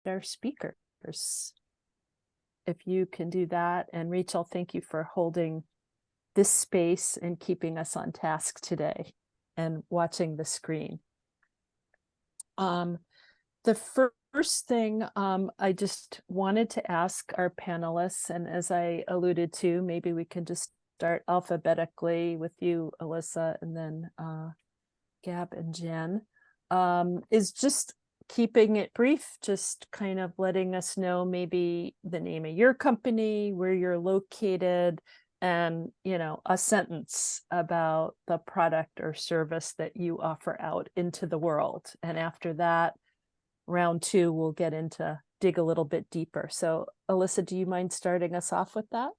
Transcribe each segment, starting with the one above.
our speakers. If you can do that. And Rachel, thank you for holding this space and keeping us on task today and watching the screen. The first thing I just wanted to ask our panelists, and as I alluded to, maybe we can just start alphabetically with you, Alissa, and then Gab and Jen, is just keeping it brief, just kind of letting us know maybe the name of your company, where you're located, and, you know, a sentence about the product or service that you offer out into the world. And after that, round two, we'll get into dig a little bit deeper. So Alissa, do you mind starting us off with that?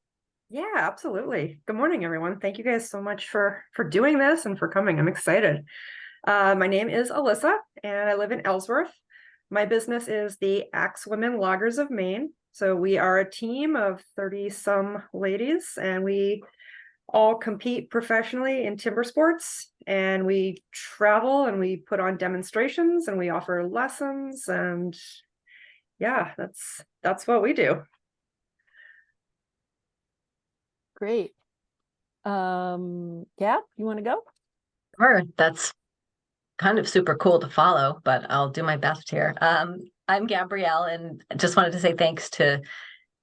Yeah, absolutely. Good morning, everyone. Thank you guys so much for doing this and for coming. I'm excited. My name is Alissa, and I live in Ellsworth. My business is the Axe Women Loggers of Maine. So we are a team of 30-some ladies, and we all compete professionally in timber sports. And we travel and we put on demonstrations and we offer lessons. And yeah, that's what we do. Great. Gab, you want to go? Sure, that's kind of super cool to follow, but I'll do my best here. I'm Gabrielle, and just wanted to say thanks to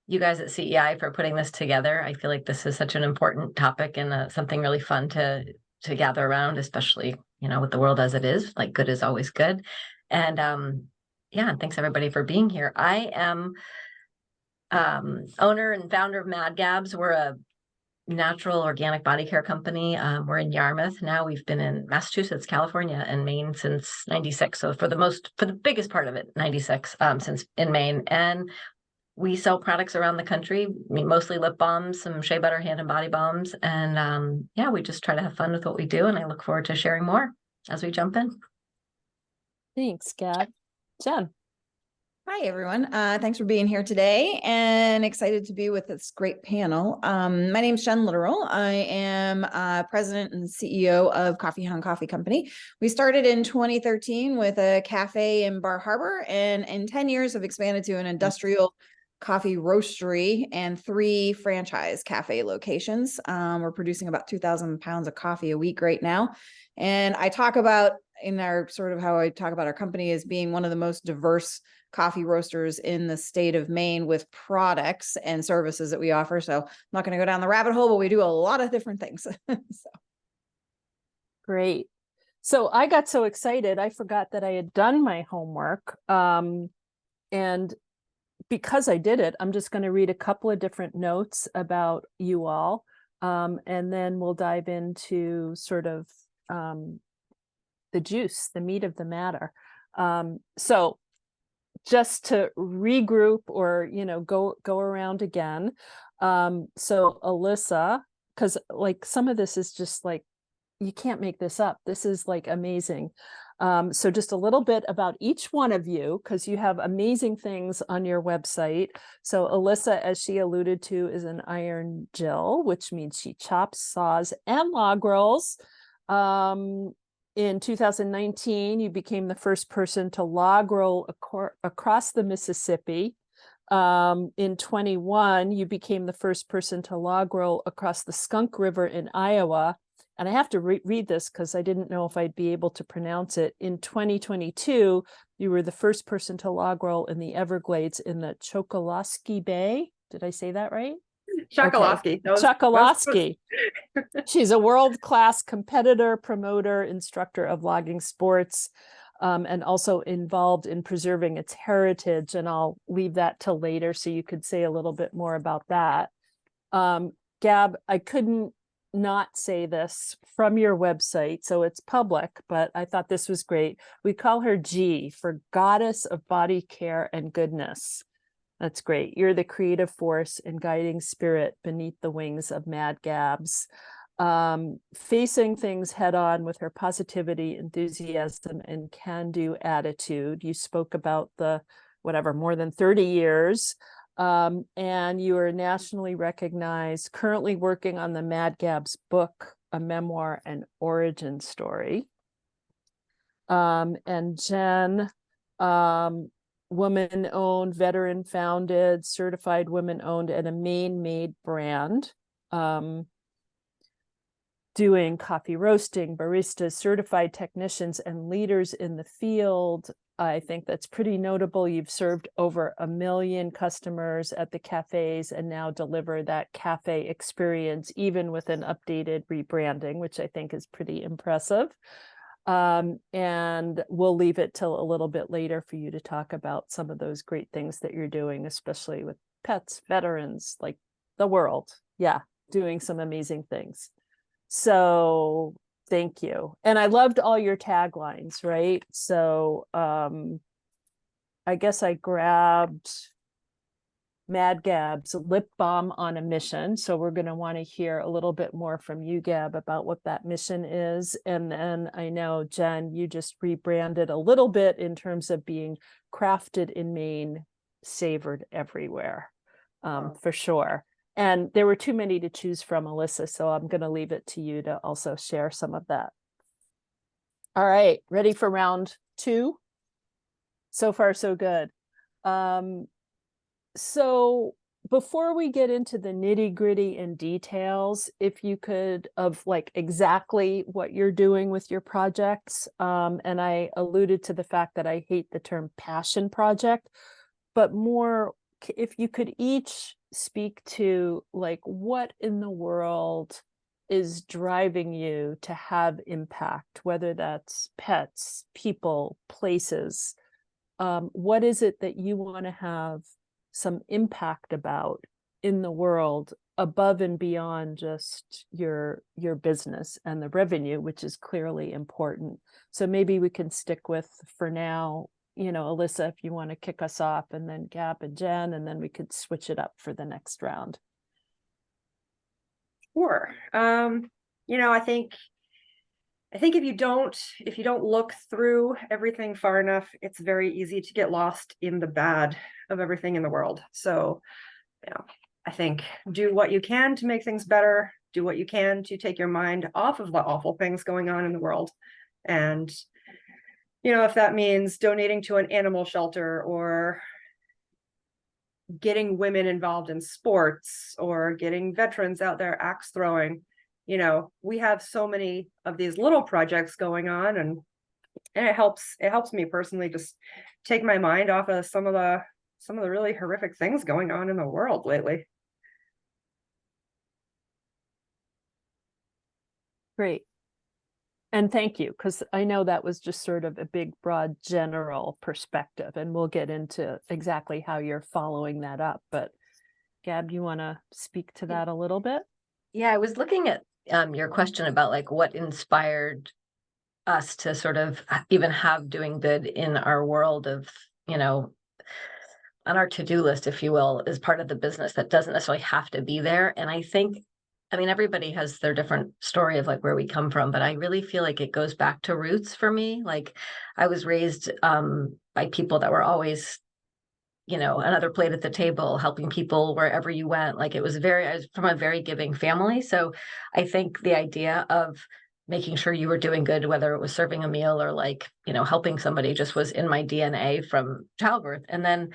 you guys at CEI for putting this together. I feel like this is such an important topic and something really fun to gather around, especially, you know, with the world as it is. Like, good is always good. And yeah, thanks everybody for being here. I am owner and founder of Mad Gabs. We're a natural organic body care company. We're in Yarmouth now. We've been in Massachusetts, California, and Maine since '96. So for the biggest part of it, '96, since in Maine. And we sell products around the country. I mean, mostly lip balms, some shea butter, hand and body balms. And yeah, we just try to have fun with what we do. And I look forward to sharing more as we jump in. Thanks, Gab. Jen. Hi, everyone. Thanks for being here today and excited to be with this great panel. My name is Jen Litteral. I am president and CEO of Hound Coffee Company. We started in 2013 with a cafe in Bar Harbor, and in 10 years have expanded to an industrial coffee roastery and 3 franchise cafe locations. We're producing about 2,000 pounds of coffee a week right now. And I talk about, in our sort of how I talk about our company, as being one of the most diverse coffee roasters in the state of Maine with products and services that we offer. So I'm not going to go down the rabbit hole, but we do a lot of different things. So. Great. So I got so excited, I forgot that I had done my homework. And because I did it, I'm just going to read a couple of different notes about you all. And then we'll dive into sort of the juice, the meat of the matter. So just to regroup or, you know, go around again. So Alissa, because like some of this is just like, you can't make this up. This is like amazing. So just a little bit about each one of you, because you have amazing things on your website. So Alissa, as she alluded to, is an iron Jill, which means she chops, saws, and log rolls. In 2019, you became the first person to log roll across the Mississippi. In 21, you became the first person to log roll across the Skunk River in Iowa. And I have to read this because I didn't know if I'd be able to pronounce it. In 2022, you were the first person to log roll in the Everglades in the Chokoloskee Bay. Did I say that right? Chokoloskee. Okay. Chokoloskee. She's a world-class competitor, promoter, instructor of logging sports, and also involved in preserving its heritage. And I'll leave that till later so you could say a little bit more about that. Gab, I couldn't not say this from your website, so it's public, but I thought this was great. We call her G for Goddess of Body Care and Goodness. That's great. You're the creative force and guiding spirit beneath the wings of Mad Gabs. Facing things head on with her positivity, enthusiasm, and can-do attitude. You spoke about the, more than 30 years. And you are nationally recognized, currently working on the Mad Gabs book, a memoir and origin story. And Jen, woman-owned, veteran-founded, certified women-owned, and a Maine-made brand. Doing coffee roasting, baristas, certified technicians, and leaders in the field. I think that's pretty notable. You've served over 1 million customers at the cafes and now deliver that cafe experience, even with an updated rebranding, which I think is pretty impressive. And we'll leave it till a little bit later for you to talk about some of those great things that you're doing, especially with pets, veterans, like the world. Yeah, doing some amazing things. So thank you. And I loved all your taglines, right? So I guess I grabbed Mad Gab's lip balm on a mission. So we're going to want to hear a little bit more from you, Gab, about what that mission is. And then I know, Jen, you just rebranded a little bit in terms of being crafted in Maine, savored everywhere, for sure. And there were too many to choose from, Alissa, so I'm going to leave it to you to also share some of that. All right, ready for round 2? So far, so good. So before we get into the nitty-gritty and details, if you could, of like exactly what you're doing with your projects, and I alluded to the fact that I hate the term passion project, but more, if you could each speak to like what in the world is driving you to have impact, whether that's pets, people, places. What is it that you want to have some impact about in the world above and beyond just your business and the revenue, which is clearly important? So maybe we can stick with, for now, you know, Alissa, if you want to kick us off, and then Gab and Jen, and then we could switch it up for the next round. Sure. You know, I think if you don't look through everything far enough, it's very easy to get lost in the bad of everything in the world. So, you know, I think do what you can to make things better, do what you can to take your mind off of the awful things going on in the world. And, you know, if that means donating to an animal shelter or getting women involved in sports or getting veterans out there axe throwing, you know, we have so many of these little projects going on, and it helps me personally just take my mind off of some of the really horrific things going on in the world lately. Great. And thank you, because I know that was just sort of a big, broad, general perspective, and we'll get into exactly how you're following that up. But Gab, you want to speak to that a little bit? Yeah, I was looking at your question about like what inspired us to sort of even have doing good in our world of, you know, on our to-do list, if you will, is part of the business that doesn't necessarily have to be there. And I think, I mean, everybody has their different story of like where we come from, but I really feel like it goes back to roots for me. Like I was raised by people that were always, you know, another plate at the table, helping people wherever you went. Like I was from a very giving family. So I think the idea of making sure you were doing good, whether it was serving a meal or like, you know, helping somebody, just was in my DNA from childbirth. And then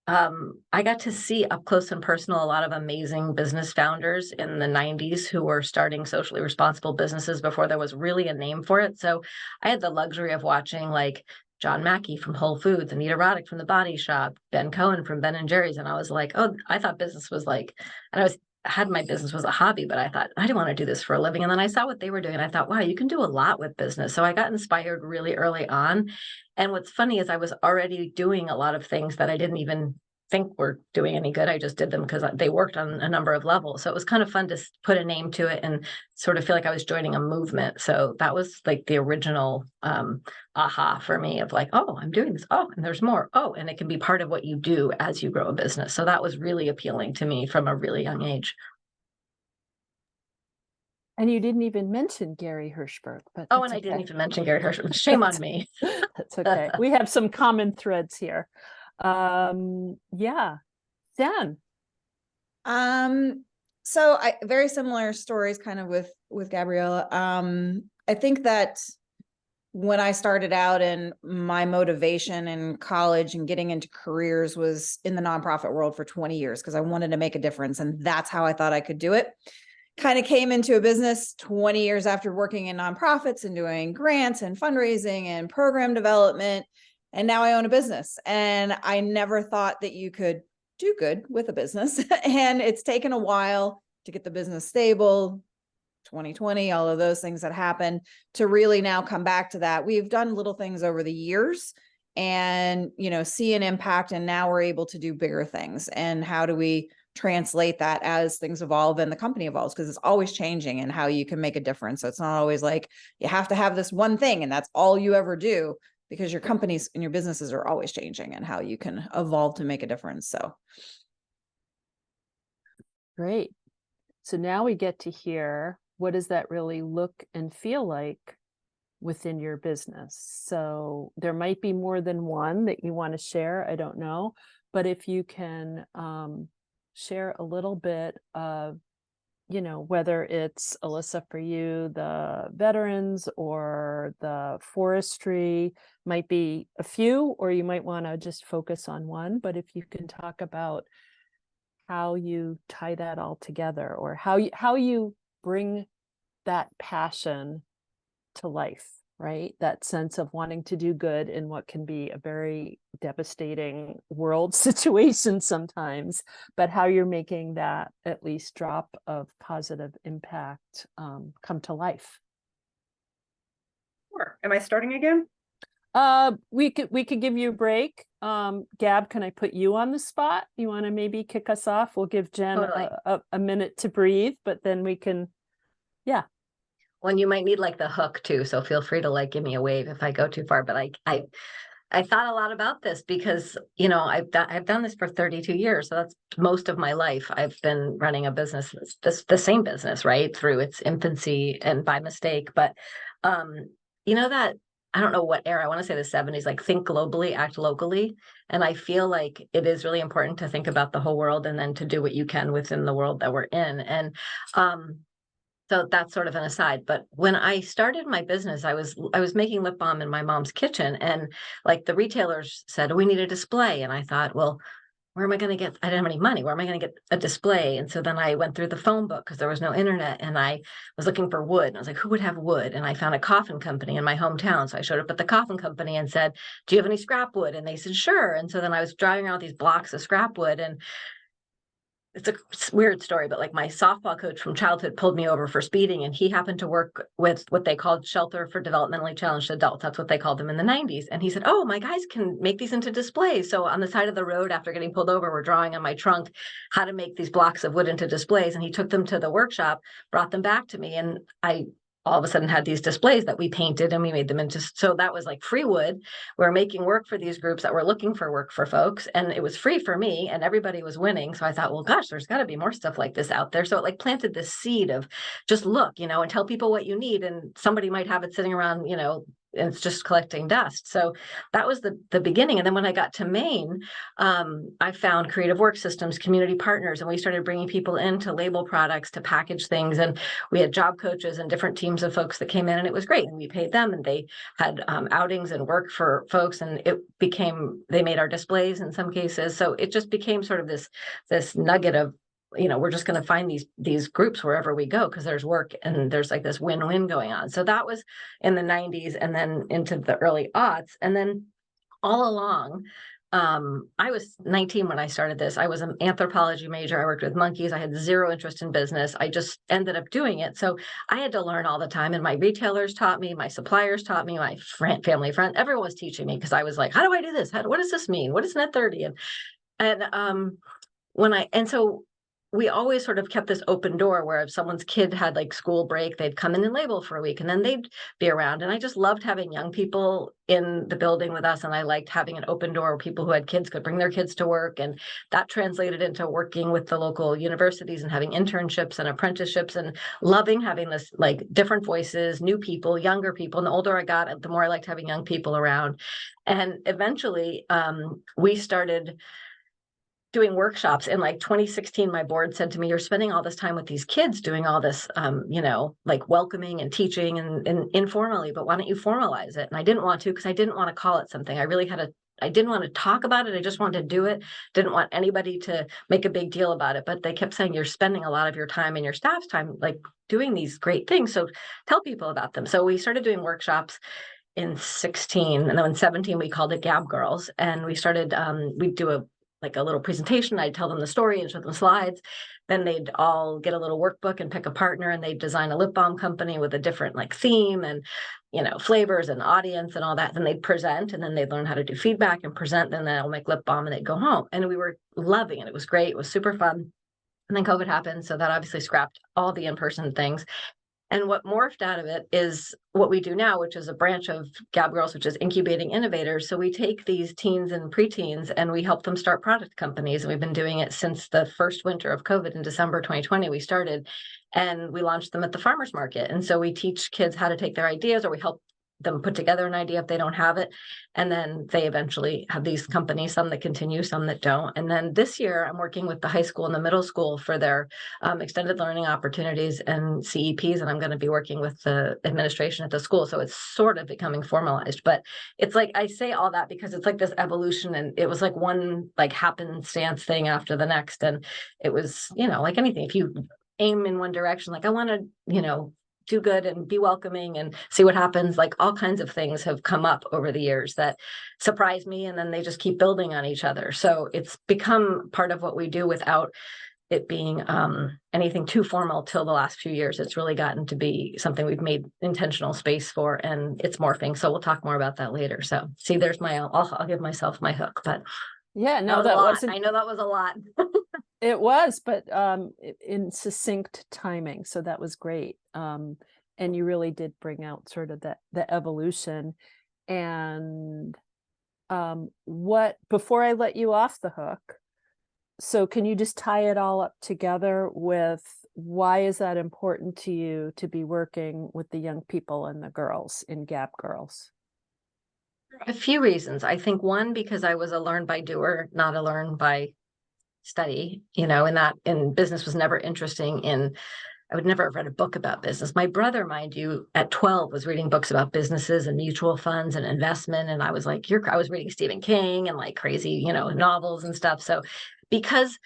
I got to see up close and personal a lot of amazing business founders in the 90s who were starting socially responsible businesses before there was really a name for it. So I had the luxury of watching like John Mackey from Whole Foods, Anita Roddick from The Body Shop, Ben Cohen from Ben and Jerry's. And I was like, oh, I thought business was like, and had my business was a hobby, but I thought I didn't want to do this for a living. And then I saw what they were doing and I thought, wow, you can do a lot with business. So I got inspired really early on. And what's funny is I was already doing a lot of things that I didn't even think were doing any good. I just did them because they worked on a number of levels. So it was kind of fun to put a name to it and sort of feel like I was joining a movement. So that was like the original aha for me of like, oh, I'm doing this. Oh, and there's more. Oh, and it can be part of what you do as you grow a business. So that was really appealing to me from a really young age. And you didn't even mention Gary Hirschberg. But oh, and I didn't even mention Gary Hirschberg. Shame on me. That's okay. We have some common threads here. Yeah. Jen. So very similar stories kind of with Gabrielle. I think that when I started out, and my motivation in college and getting into careers was in the nonprofit world for 20 years because I wanted to make a difference. And that's how I thought I could do it. Kind of came into a business 20 years after working in nonprofits and doing grants and fundraising and program development. And now I own a business. And I never thought that you could do good with a business. And it's taken a while to get the business stable. 2020, all of those things that happened, to really now come back to that. We've done little things over the years and, see an impact. And now we're able to do bigger things. And how do we translate that as things evolve and the company evolves? Because it's always changing and how you can make a difference. So it's not always like you have to have this one thing and that's all you ever do, because your companies and your businesses are always changing and how you can evolve to make a difference. So. Great. So now we get to hear, what does that really look and feel like within your business? So there might be more than one that you want to share. I don't know. But if you can share a little bit of, whether it's, Alissa, for you, the veterans or the forestry, might be a few, or you might want to just focus on one. But if you can talk about how you tie that all together, or how you bring that passion to life, right? That sense of wanting to do good in what can be a very devastating world situation sometimes, but how you're making that at least drop of positive impact come to life. Sure. Am I starting again? We could give you a break. Gab, can I put you on the spot? You want to maybe kick us off? We'll give Jen Totally. a minute to breathe, but then we can, yeah. Well, you might need like the hook too, so feel free to like give me a wave if I go too far. But I thought a lot about this because I've done this for 32 years, so that's most of my life. I've been running a business, the same business, right, through its infancy and by mistake. But that, I don't know what era, I want to say the 70s, like think globally, act locally. And I feel like it is really important to think about the whole world and then to do what you can within the world that we're in. And so that's sort of an aside. But when I started my business, I was making lip balm in my mom's kitchen, and like the retailers said, we need a display. And I thought, well, where am I going to get, I didn't have any money. Where am I going to get a display? And so then I went through the phone book because there was no internet, and I was looking for wood. And I was like, who would have wood? And I found a coffin company in my hometown. So I showed up at the coffin company and said, do you have any scrap wood? And they said, sure. And so then I was driving around with these blocks of scrap wood, and it's a weird story, but like my softball coach from childhood pulled me over for speeding, and he happened to work with what they called Shelter for Developmentally Challenged Adults. That's what they called them in the 90s. And he said, oh, my guys can make these into displays. So on the side of the road, after getting pulled over, we're drawing on my trunk how to make these blocks of wood into displays. And he took them to the workshop, brought them back to me, and I all of a sudden had these displays that we painted and we made them into, so that was like free wood. We're making work for these groups that were looking for work for folks, and it was free for me, and everybody was winning. So I thought, well, gosh, there's got to be more stuff like this out there. So it like planted this seed of just look, and tell people what you need, and somebody might have it sitting around, and it's just collecting dust. So that was the beginning. And then when I got to Maine, I found creative work systems, community partners, and we started bringing people in to label products, to package things. And we had job coaches and different teams of folks that came in, and it was great. And we paid them, and they had outings and work for folks. And they made our displays in some cases. So it just became sort of this nugget of, we're just going to find these groups wherever we go because there's work and there's like this win-win going on. So that was in the 90s and then into the early aughts. And then all along, I was 19 when I started this. I was an anthropology major. I worked with monkeys. I had zero interest in business. I just ended up doing it. So I had to learn all the time. And my retailers taught me, my suppliers taught me, my family friend, everyone was teaching me because I was like, how do I do this? What does this mean? What is net 30? And so we always sort of kept this open door where if someone's kid had like school break, they'd come in and label for a week and then they'd be around. And I just loved having young people in the building with us. And I liked having an open door where people who had kids could bring their kids to work. And that translated into working with the local universities and having internships and apprenticeships and loving having this like different voices, new people, younger people. And the older I got, the more I liked having young people around. And eventually we started doing workshops in like 2016, my board said to me, you're spending all this time with these kids doing all this, like welcoming and teaching and informally, but why don't you formalize it? And I didn't want to, because I didn't want to call it something. I didn't want to talk about it. I just wanted to do it. Didn't want anybody to make a big deal about it, but they kept saying, you're spending a lot of your time and your staff's time, like doing these great things. So tell people about them. So we started doing workshops in 16, and then in 17, we called it Gab Girls. And we started, we'd do a little presentation. I'd tell them the story and show them slides. Then they'd all get a little workbook and pick a partner, and they'd design a lip balm company with a different like theme and, flavors and audience and all that. Then they'd present, and then they'd learn how to do feedback and present. Then they'll make lip balm and they'd go home. And we were loving it. It was great. It was super fun. And then COVID happened. So that obviously scrapped all the in-person things. And what morphed out of it is what we do now, which is a branch of Gab Girls, which is incubating innovators. So we take these teens and preteens and we help them start product companies. And we've been doing it since the first winter of COVID in December 2020. We started and we launched them at the farmers market. And so we teach kids how to take their ideas, or we help them put together an idea if they don't have it. And then they eventually have these companies, some that continue, some that don't. And then this year, I'm working with the high school and the middle school for their extended learning opportunities and CEPs. And I'm going to be working with the administration at the school. So it's sort of becoming formalized. But it's like, I say all that because it's like this evolution, and it was like one like happenstance thing after the next. And it was, like anything, if you aim in one direction, like I want to, do good and be welcoming and see what happens. Like all kinds of things have come up over the years that surprise me, and then they just keep building on each other. So it's become part of what we do without it being anything too formal till the last few years. It's really gotten to be something we've made intentional space for, and it's morphing. So we'll talk more about that later. So see, there's I'll give myself my hook, but yeah, no, that that wasn't, I know that was a lot. it was, but in succinct timing. So that was great. And you really did bring out sort of the evolution. And before I let you off the hook, so can you just tie it all up together with why is that important to you to be working with the young people and the girls in Gab Girls? A few reasons. I think one, because I was a learn by doer, not a learn by study, and business was never interesting I would never have read a book about business. My brother, mind you, at 12 was reading books about businesses and mutual funds and investment. And I was like, I was reading Stephen King and like crazy, novels and stuff. So because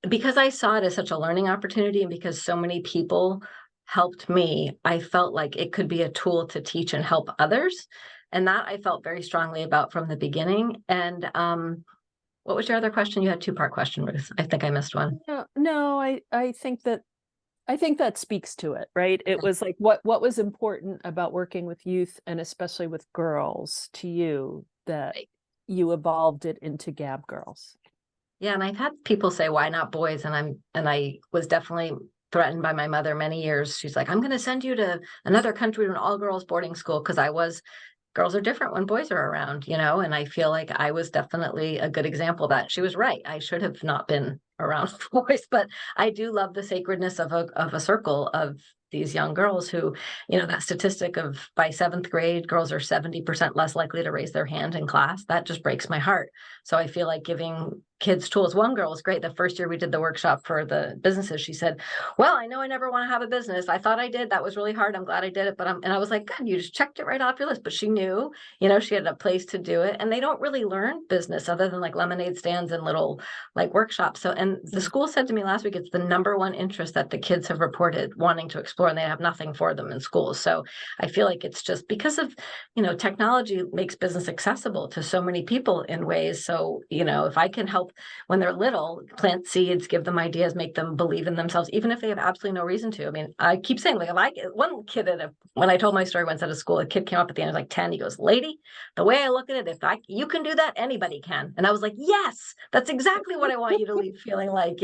I saw it as such a learning opportunity, and because so many people helped me, I felt like it could be a tool to teach and help others. And that I felt very strongly about from the beginning. And what was your other question? You had a two-part question, Ruth. I think I missed one. No, I think that speaks to it, right? It was like what was important about working with youth, and especially with girls, to you, that you evolved it into Gab Girls. Yeah, and I've had people say, why not boys? And I was definitely threatened by my mother many years. She's like, I'm going to send you to another country to an all-girls boarding school, because girls are different when boys are around, and I feel like I was definitely a good example that she was right. I should have not been around boys, but I do love the sacredness of a circle of these young girls who, that statistic of by 7th grade, girls are 70% less likely to raise their hand in class. That just breaks my heart. So I feel like giving kids tools. One girl was great. The first year we did the workshop for the businesses, she said, well, I know I never want to have a business. I thought I did. That was really hard. I'm glad I did it. And I was like, good, you just checked it right off your list. But she knew, she had a place to do it. And they don't really learn business other than like lemonade stands and little like workshops. So, and the school said to me last week, it's the #1 interest that the kids have reported wanting to explore, and they have nothing for them in schools. So I feel like it's just because of, technology makes business accessible to so many people in ways. So, if I can help when they're little, plant seeds, give them ideas, make them believe in themselves, even if they have absolutely no reason to. I mean, I keep saying, like, one kid when I told my story once at a school, a kid came up at the end, was like 10. He goes, lady, the way I look at it, you can do that, anybody can. And I was like, yes, that's exactly what I want you to leave feeling like,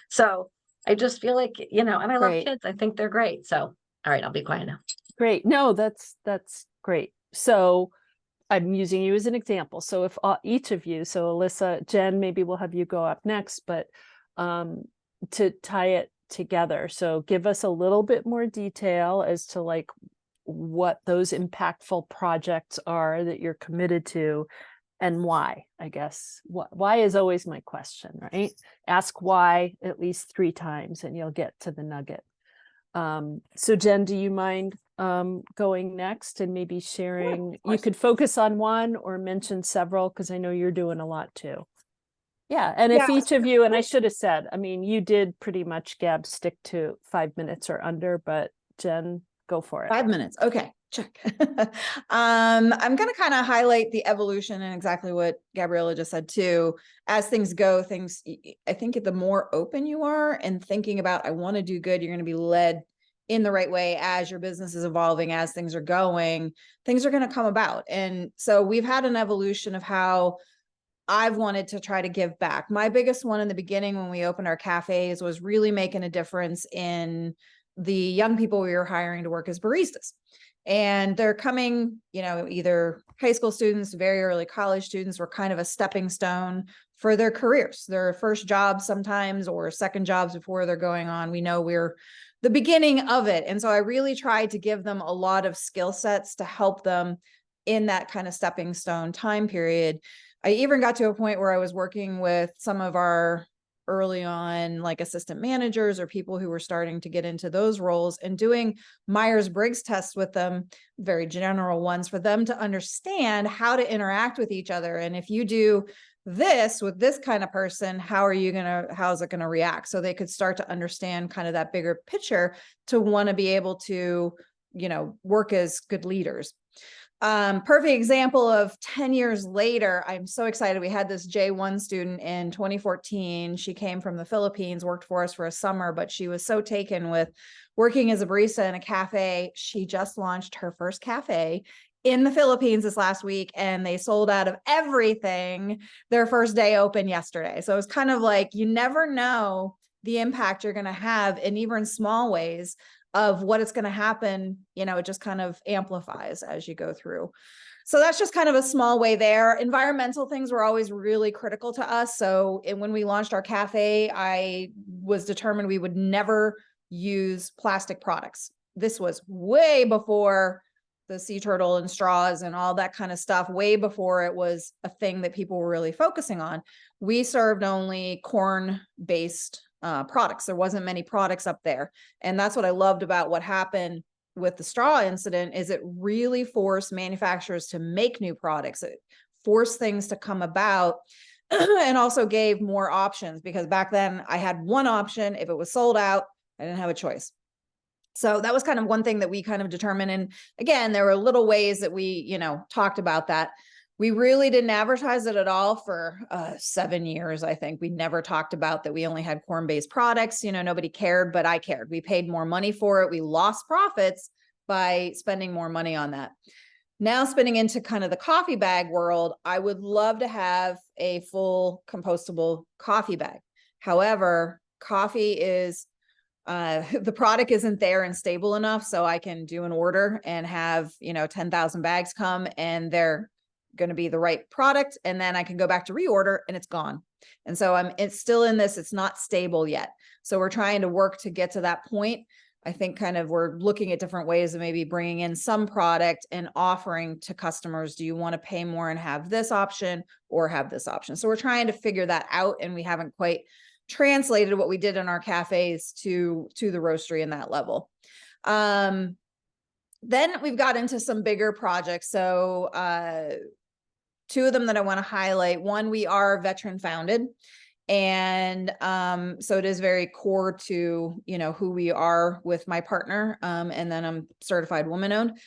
So I just feel like, and I love kids. I think they're great. So, all right, I'll be quiet now. Great. No, that's great. So I'm using you as an example. So if each of you, so Alissa, Jen, maybe we'll have you go up next, but to tie it together. So give us a little bit more detail as to like what those impactful projects are that you're committed to, and why, I guess. Why is always my question, right? Ask why at least 3 times and you'll get to the nugget. So Jen, do you mind going next and maybe sharing? You could focus on one or mention several, because I know you're doing a lot too. Yeah, and if each of you, and I should have said, I mean, you did pretty much, Gab, stick to 5 minutes or under, but Jen, go for it. 5 minutes. Okay, check. I'm going to kind of highlight the evolution and exactly what Gabriella just said too. As things go, I think the more open you are and thinking about, I want to do good, you're going to be led in the right way as your business is evolving, as things are going, things are going to come about. And so we've had an evolution of how I've wanted to try to give back. My biggest one in the beginning when we opened our cafes was really making a difference in the young people we were hiring to work as baristas. And they're coming, either high school students, very early college students, were kind of a stepping stone for their careers, their first jobs sometimes, or second jobs before they're going on. We know we're the beginning of it. And so I really tried to give them a lot of skill sets to help them in that kind of stepping stone time period. I even got to a point where I was working with some of our early on, like assistant managers or people who were starting to get into those roles, and doing Myers-Briggs tests with them, very general ones, for them to understand how to interact with each other. And if you do this with this kind of person, how's it going to react? So they could start to understand kind of that bigger picture to want to be able to, work as good leaders. Perfect example of 10 years later, I'm so excited. We had this J1 student in 2014. She came from the Philippines, worked for us for a summer, but she was so taken with working as a barista in a cafe. She just launched her first cafe in the Philippines this last week, and they sold out of everything their first day open yesterday. So it's kind of like, you never know the impact you're going to have in even small ways of what it's going to happen. It just kind of amplifies as you go through. So that's just kind of a small way there. Environmental things were always really critical to us. So when we launched our cafe, I was determined we would never use plastic products. This was way before the sea turtle and straws and all that kind of stuff, way before it was a thing that people were really focusing on. We served only corn-based products. There wasn't many products up there. And that's what I loved about what happened with the straw incident, is it really forced manufacturers to make new products. It forced things to come about and also gave more options, because back then I had one option. If it was sold out, I didn't have a choice. So that was kind of one thing that we kind of determined. And again, there were little ways that we, talked about that. We really didn't advertise it at all for 7 years. I think we never talked about that we only had corn-based products. Nobody cared, but I cared. We paid more money for it. We lost profits by spending more money on that. Now spinning into kind of the coffee bag world, I would love to have a full compostable coffee bag. However, coffee is the product isn't there and stable enough so I can do an order and have 10,000 bags come, and they're going to be the right product, and then I can go back to reorder and it's gone. And so it's still in this, it's not stable yet. So we're trying to work to get to that point. I think kind of we're looking at different ways of maybe bringing in some product and offering to customers, do you want to pay more and have this option or have this option? So we're trying to figure that out, and we haven't quite translated what we did in our cafes to the roastery in that level. Then we've got into some bigger projects. So 2 of them that I want to highlight. One, we are veteran founded. And so it is very core to, who we are with my partner. And then I'm certified woman owned.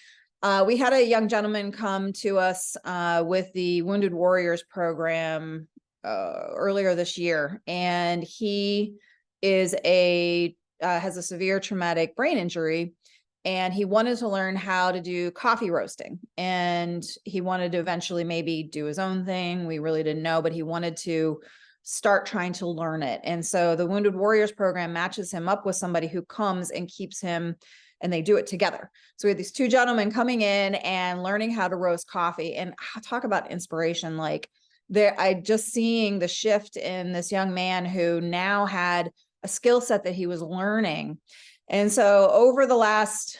We had a young gentleman come to us with the Wounded Warriors program earlier this year. And he is has a severe traumatic brain injury. And he wanted to learn how to do coffee roasting, and he wanted to eventually maybe do his own thing. We really didn't know, but he wanted to start trying to learn it. And so the Wounded Warriors program matches him up with somebody who comes and keeps him, and they do it together. So we had these 2 gentlemen coming in and learning how to roast coffee, and talk about inspiration. Like I just seeing the shift in this young man who now had a skill set that he was learning. And so over the last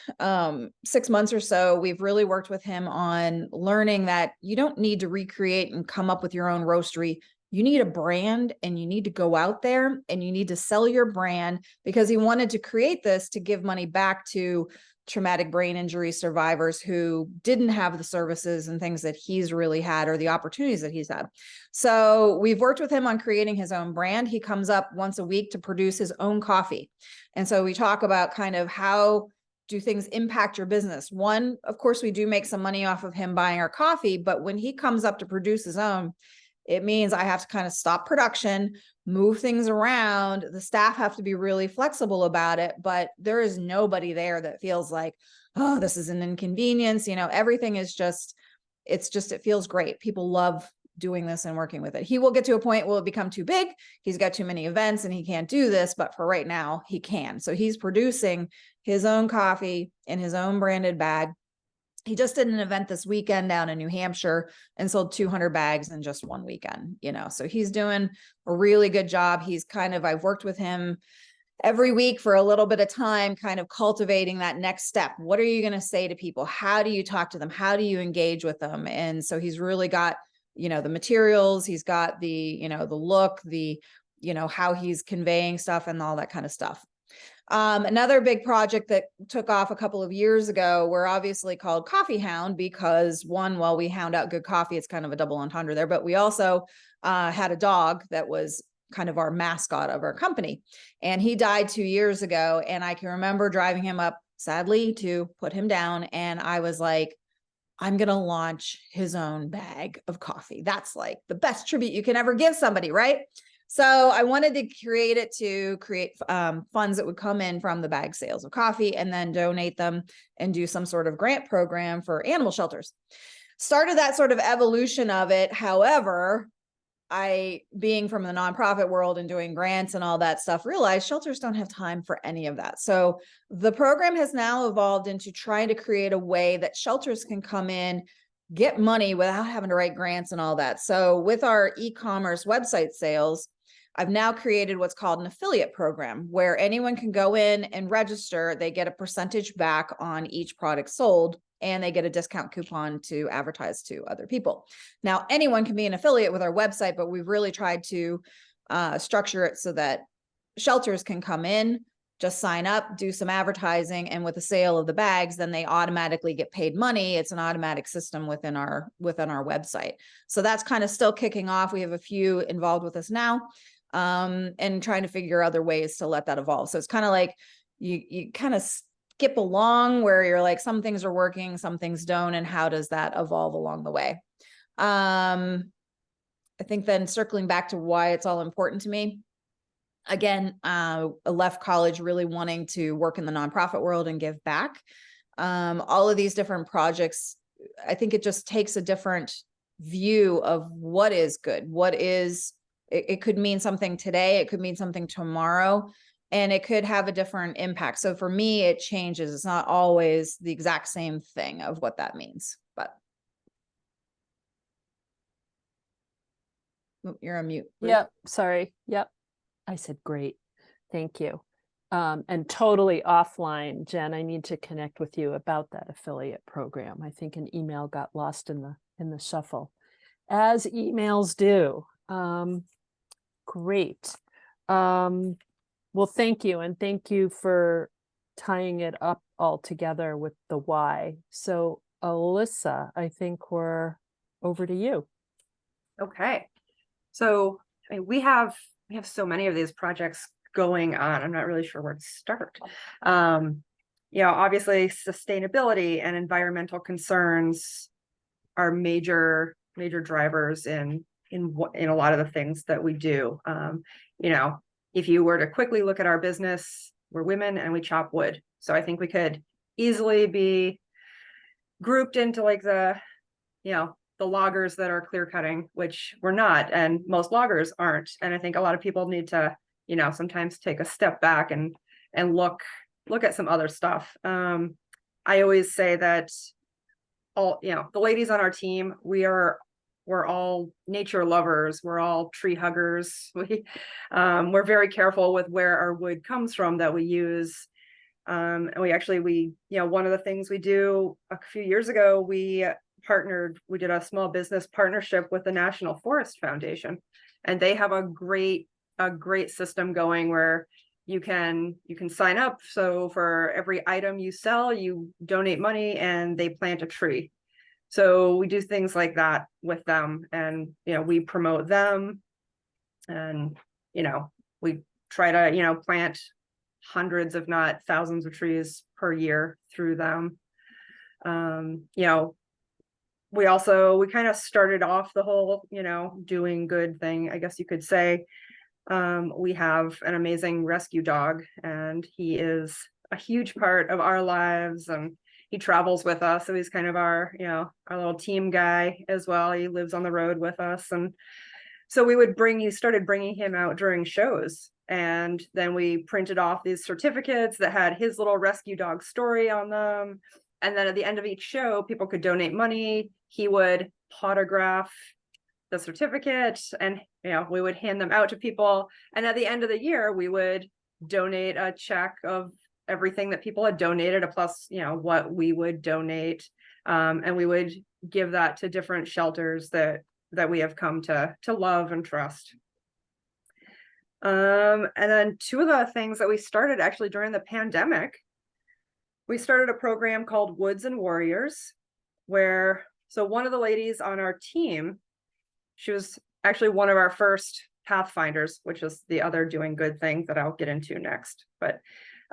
6 months or so, we've really worked with him on learning that you don't need to recreate and come up with your own roastery. You need a brand, and you need to go out there and you need to sell your brand, because he wanted to create this to give money back to traumatic brain injury survivors who didn't have the services and things that he's really had, or the opportunities that he's had. So we've worked with him on creating his own brand. He comes up once a week to produce his own coffee. And so we talk about kind of how do things impact your business. One, of course, we do make some money off of him buying our coffee, but when he comes up to produce his own, it means I have to kind of stop production, move things around. The staff have to be really flexible about it, but there is nobody there that feels like, oh, this is an inconvenience. Everything is just, it feels great. People love doing this and working with it. He will get to a point where it become too big. He's got too many events and he can't do this, but for right now he can. So he's producing his own coffee in his own branded bag. He just did an event this weekend down in New Hampshire and sold 200 bags in just one weekend, so he's doing a really good job. I've worked with him every week for a little bit of time, kind of cultivating that next step. What are you going to say to people? How do you talk to them? How do you engage with them? And so he's really got, the materials, he's got the, the look, the, how he's conveying stuff and all that kind of stuff. Another big project that took off a couple of years ago, we're obviously called Coffee Hound because while we hound out good coffee, it's kind of a double entendre there, but we also had a dog that was kind of our mascot of our company. And he died 2 years ago. And I can remember driving him up, sadly, to put him down. And I was like, I'm going to launch his own bag of coffee. That's like the best tribute you can ever give somebody, right? So I wanted to create funds that would come in from the bag sales of coffee and then donate them and do some sort of grant program for animal shelters. Started that sort of evolution of it. However, I, being from the nonprofit world and doing grants and all that stuff, realized shelters don't have time for any of that. So the program has now evolved into trying to create a way that shelters can come in, get money without having to write grants and all that. So with our e-commerce website sales, I've now created what's called an affiliate program where anyone can go in and register. They get a percentage back on each product sold, and they get a discount coupon to advertise to other people. Now, anyone can be an affiliate with our website, but we've really tried to structure it so that shelters can come in, just sign up, do some advertising, and with the sale of the bags, then they automatically get paid money. It's an automatic system within our website. So that's kind of still kicking off. We have a few involved with us now, and trying to figure other ways to let that evolve. So it's kind of like you kind of skip along where you're like, some things are working, some things don't, and how does that evolve along the way? I think then circling back to why it's all important to me. Again, I left college really wanting to work in the nonprofit world and give back. All of these different projects, I think it just takes a different view of what is good. It could mean something today, it could mean something tomorrow, and it could have a different impact. So for me, it changes. It's not always the exact same thing of what that means, but. Oh, you're on mute. Ruth. Yep. Sorry. Yep. I said, great. Thank you. And totally offline, Jen, I need to connect with you about that affiliate program. I think an email got lost in the shuffle, as emails do. Great. Well, thank you. And thank you for tying it up all together with the why. So Alissa, I think we're over to you. Okay. So we have so many of these projects going on. I'm not really sure where to start. Obviously sustainability and environmental concerns are major drivers in a lot of the things that we do. If you were to quickly look at our business, we're women and we chop wood. So I think we could easily be grouped into like the loggers that are clear cutting, which we're not, and most loggers aren't. And I think a lot of people need to, sometimes take a step back and look at some other stuff. I always say that the ladies on our team, we're all nature lovers. We're all tree huggers. We're very careful with where our wood comes from that we use. And we, one of the things we do a few years ago, we did a small business partnership with the National Forest Foundation, and they have a great system going where you can sign up. So for every item you sell, you donate money and they plant a tree. So we do things like that with them, and, we promote them, and, we try to, plant hundreds, if not thousands of trees per year through them. We kind of started off the whole, doing good thing, I guess you could say. We have an amazing rescue dog, and he is a huge part of our lives, and he travels with us. So he's kind of our little team guy as well. He lives on the road with us. And so you started bringing him out during shows. And then we printed off these certificates that had his little rescue dog story on them. And then at the end of each show, people could donate money. He would autograph the certificate, and, we would hand them out to people. And at the end of the year, we would donate a check of everything that people had donated, plus, what we would donate. And we would give that to different shelters that we have come to love and trust. And then two of the things that we started actually during the pandemic, we started a program called Woods and Warriors, so one of the ladies on our team, she was actually one of our first Pathfinders, which is the other doing good thing that I'll get into next. But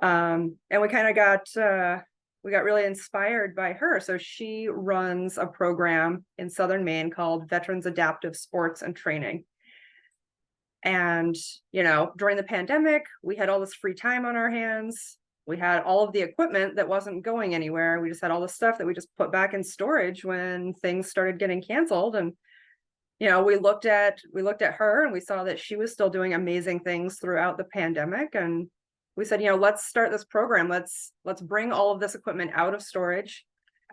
and we kind of got really inspired by her. So she runs a program in Southern Maine called Veterans Adaptive Sports and Training. And, during the pandemic, we had all this free time on our hands. We had all of the equipment that wasn't going anywhere. We just had all the stuff that we just put back in storage when things started getting canceled. And, we looked at her, and we saw that she was still doing amazing things throughout the pandemic. And we said, let's start this program. Let's bring all of this equipment out of storage,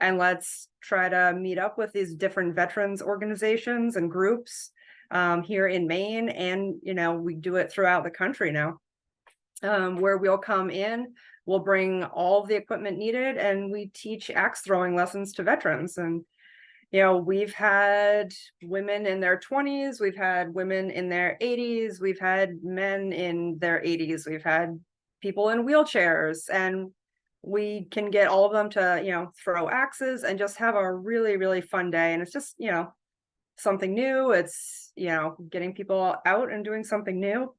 and let's try to meet up with these different veterans organizations and groups here in Maine. And, we do it throughout the country now, where we'll come in, we'll bring all of the equipment needed, and we teach axe throwing lessons to veterans. And, we've had women in their 20s, we've had women in their 80s, we've had men in their 80s, we've had people in wheelchairs, and we can get all of them to, throw axes and just have a really, really fun day. And it's just, something new. It's, getting people out and doing something new.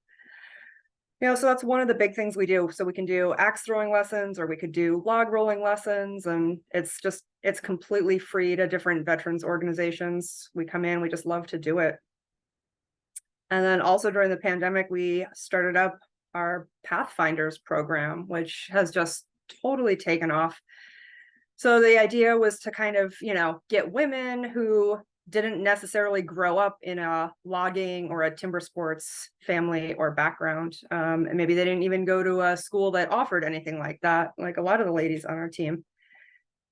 So that's one of the big things we do. So we can do axe throwing lessons, or we could do log rolling lessons. And it's completely free to different veterans organizations. We come in, we just love to do it. And then also during the pandemic, we started up our Pathfinders program, which has just totally taken off. So the idea was to kind of, get women who didn't necessarily grow up in a logging or a timber sports family or background. And maybe they didn't even go to a school that offered anything like that, like a lot of the ladies on our team.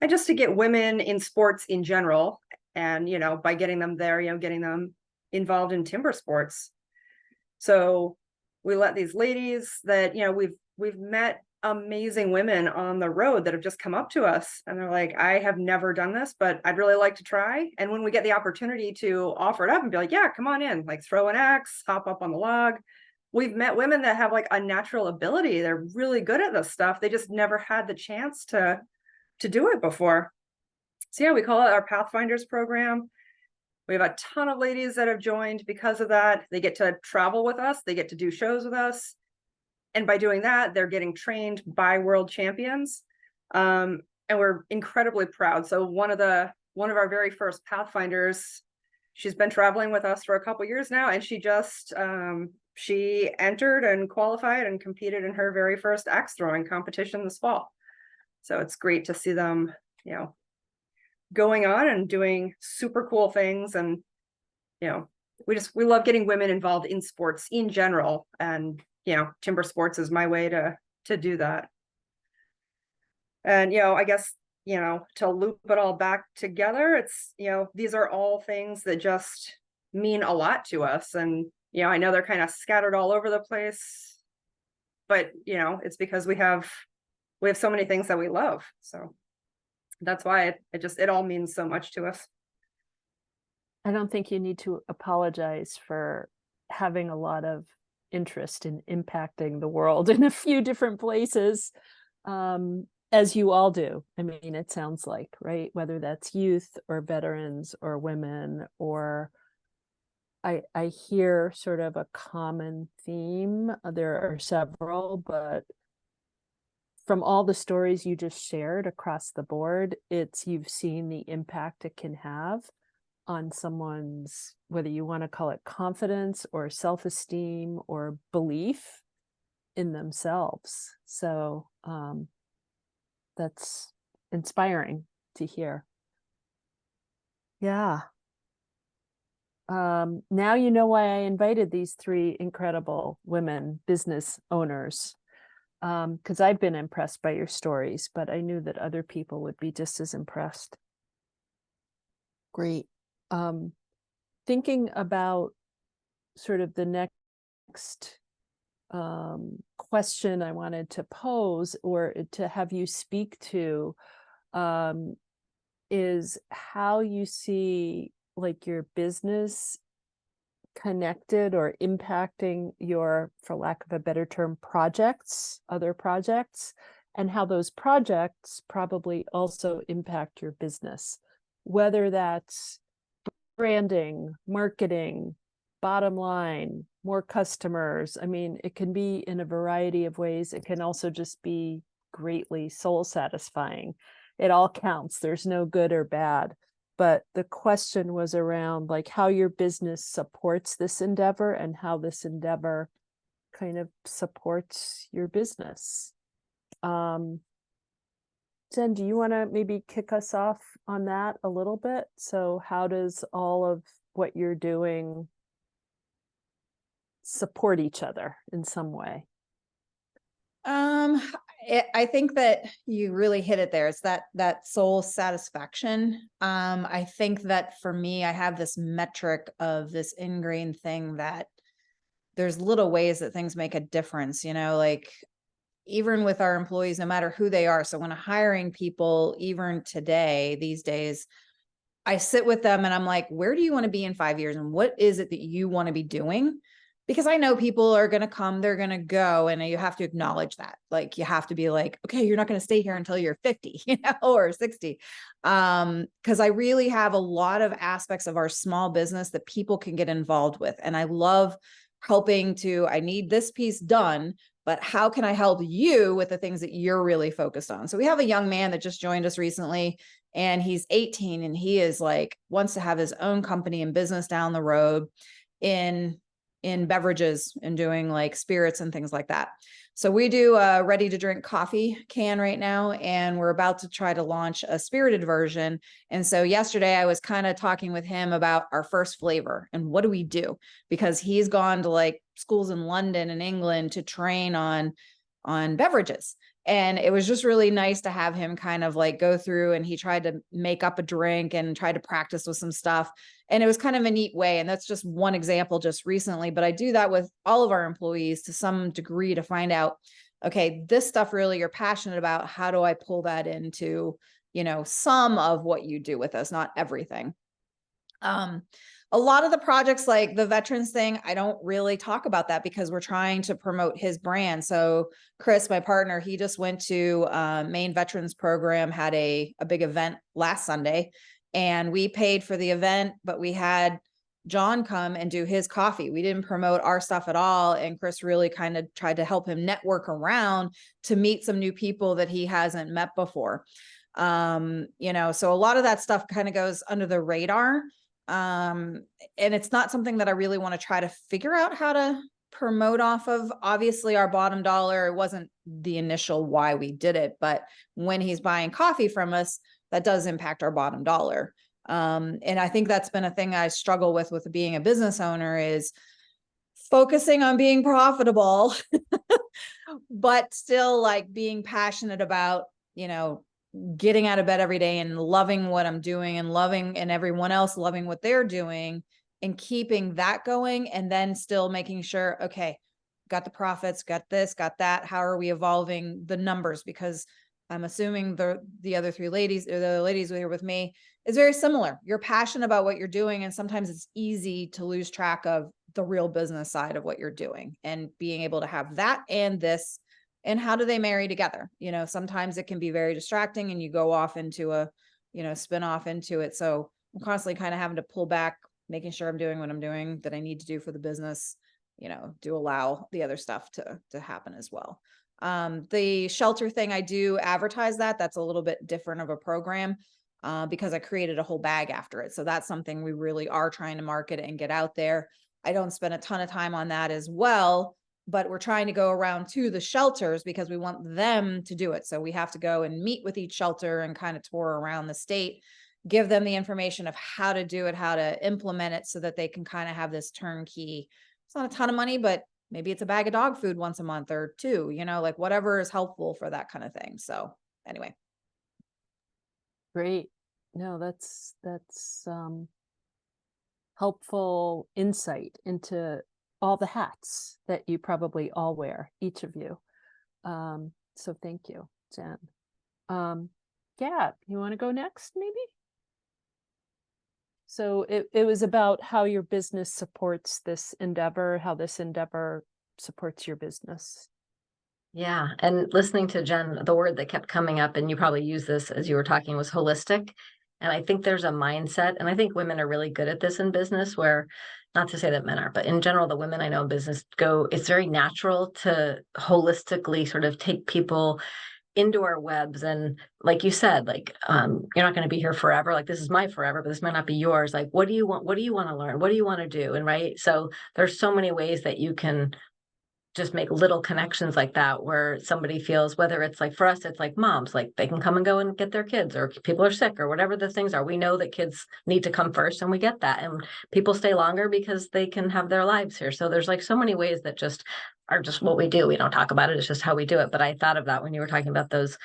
And just to get women in sports in general, and, by getting them there, getting them involved in timber sports. So we let these ladies that, we've met amazing women on the road that have just come up to us, and they're like, I have never done this, but I'd really like to try. And when we get the opportunity to offer it up and be like, yeah, come on in, like throw an axe, hop up on the log. We've met women that have like a natural ability. They're really good at this stuff. They just never had the chance to do it before. So yeah, we call it our Pathfinders program. We have a ton of ladies that have joined because of that. They get to travel with us. They get to do shows with us. And by doing that, they're getting trained by world champions. And we're incredibly proud. So one of our very first Pathfinders, she's been traveling with us for a couple years now, and she just she entered and qualified and competed in her very first axe throwing competition this fall. So it's great to see them, going on and doing super cool things. And, we love getting women involved in sports in general. And, timber sports is my way to do that. And, I guess, to loop it all back together, it's, these are all things that just mean a lot to us. And, I know they're kind of scattered all over the place, but, it's because we have we have so many things that we love. So that's why it all means so much to us. I don't think you need to apologize for having a lot of interest in impacting the world in a few different places, as you all do. I mean, it sounds like, right? Whether that's youth or veterans or women, or I hear sort of a common theme. There are several, but from all the stories you just shared across the board, you've seen the impact it can have on someone's, whether you want to call it confidence or self-esteem or belief in themselves. So that's inspiring to hear. Yeah. Now you know why I invited these three incredible women business owners, because I've been impressed by your stories, but I knew that other people would be just as impressed. Great. Thinking about sort of the next question I wanted to pose, or to have you speak to, is how you see like your business connected or impacting your, for lack of a better term, other projects, and how those projects probably also impact your business, whether that's branding, marketing, bottom line, more customers. I mean, it can be in a variety of ways. It can also just be greatly soul satisfying. It all counts. There's no good or bad. But the question was around like how your business supports this endeavor and how this endeavor kind of supports your business. Jen, do you want to maybe kick us off on that a little bit? So how does all of what you're doing support each other in some way? I think that you really hit it there. It's that soul satisfaction. I think that for me, I have this metric of this ingrained thing that there's little ways that things make a difference, like even with our employees, no matter who they are. So when I'm hiring people, even today, these days, I sit with them and I'm like, where do you want to be in 5 years? And what is it that you want to be doing? Because I know people are going to come, they're going to go, and you have to acknowledge that. Like, you have to be like, okay, you're not going to stay here until you're 50, or 60. Because I really have a lot of aspects of our small business that people can get involved with. And I love helping I need this piece done, but how can I help you with the things that you're really focused on? So we have a young man that just joined us recently, and he's 18, and he is like, wants to have his own company and business down the road in beverages and doing like spirits and things like that. So we do a ready to drink coffee can right now, and we're about to try to launch a spirited version. And so yesterday I was kind of talking with him about our first flavor and what do we do, because he's gone to like schools in London and England to train on beverages. And it was just really nice to have him kind of like go through, and he tried to make up a drink and tried to practice with some stuff. And it was kind of a neat way. And that's just one example just recently, but I do that with all of our employees to some degree to find out, okay, this stuff really you're passionate about. How do I pull that into, some of what you do with us, not everything. A lot of the projects like the veterans thing, I don't really talk about that because we're trying to promote his brand. So Chris, my partner, he just went to Maine Veterans Program, had a big event last Sunday, and we paid for the event, but we had John come and do his coffee. We didn't promote our stuff at all. And Chris really kind of tried to help him network around to meet some new people that he hasn't met before. So a lot of that stuff kind of goes under the radar. And it's not something that I really want to try to figure out how to promote off of. Obviously our bottom dollar, it wasn't the initial why we did it, but when he's buying coffee from us, that does impact our bottom dollar. And I think that's been a thing I struggle with being a business owner, is focusing on being profitable, but still like being passionate about, getting out of bed every day and loving what I'm doing and everyone else loving what they're doing and keeping that going. And then still making sure, okay, got the profits, got this, got that. How are we evolving the numbers? Because I'm assuming the other three ladies, or the other ladies who are here with me, is very similar. You're passionate about what you're doing, and sometimes it's easy to lose track of the real business side of what you're doing, and being able to have that and this, and how do they marry together? Sometimes it can be very distracting, and you go off into a, spin off into it. So I'm constantly kind of having to pull back, making sure I'm doing what I'm doing that I need to do for the business, to allow the other stuff to happen as well. The shelter thing, I do advertise that's a little bit different of a program, because I created a whole bag after it. So that's something we really are trying to market and get out there. I don't spend a ton of time on that as well, but we're trying to go around to the shelters because we want them to do it. So we have to go and meet with each shelter and kind of tour around the state, give them the information of how to do it, how to implement it, so that they can kind of have this turnkey. It's not a ton of money, but maybe it's a bag of dog food once a month or two, like whatever is helpful for that kind of thing. So anyway. Great. No, that's helpful insight into all the hats that you probably all wear, each of you. So thank you, Jen. Gab, you want to go next, maybe? So it was about how your business supports this endeavor, how this endeavor supports your business. Yeah. And listening to Jen, the word that kept coming up, and you probably use this as you were talking, was holistic. And I think there's a mindset, and I think women are really good at this in business, where, not to say that men are, but in general, the women I know in business it's very natural to holistically sort of take people into our webs. And like you said, like, you're not going to be here forever. Like, this is my forever, but this might not be yours. Like, what do you want? What do you want to learn? What do you want to do? And right. So there's so many ways that you can just make little connections like that, where somebody feels, whether it's like, for us, it's like moms, like they can come and go and get their kids, or people are sick, or whatever the things are. We know that kids need to come first, and we get that. And people stay longer because they can have their lives here. So there's like so many ways that just are just what we do. We don't talk about it. It's just how we do it. But I thought of that when you were talking about that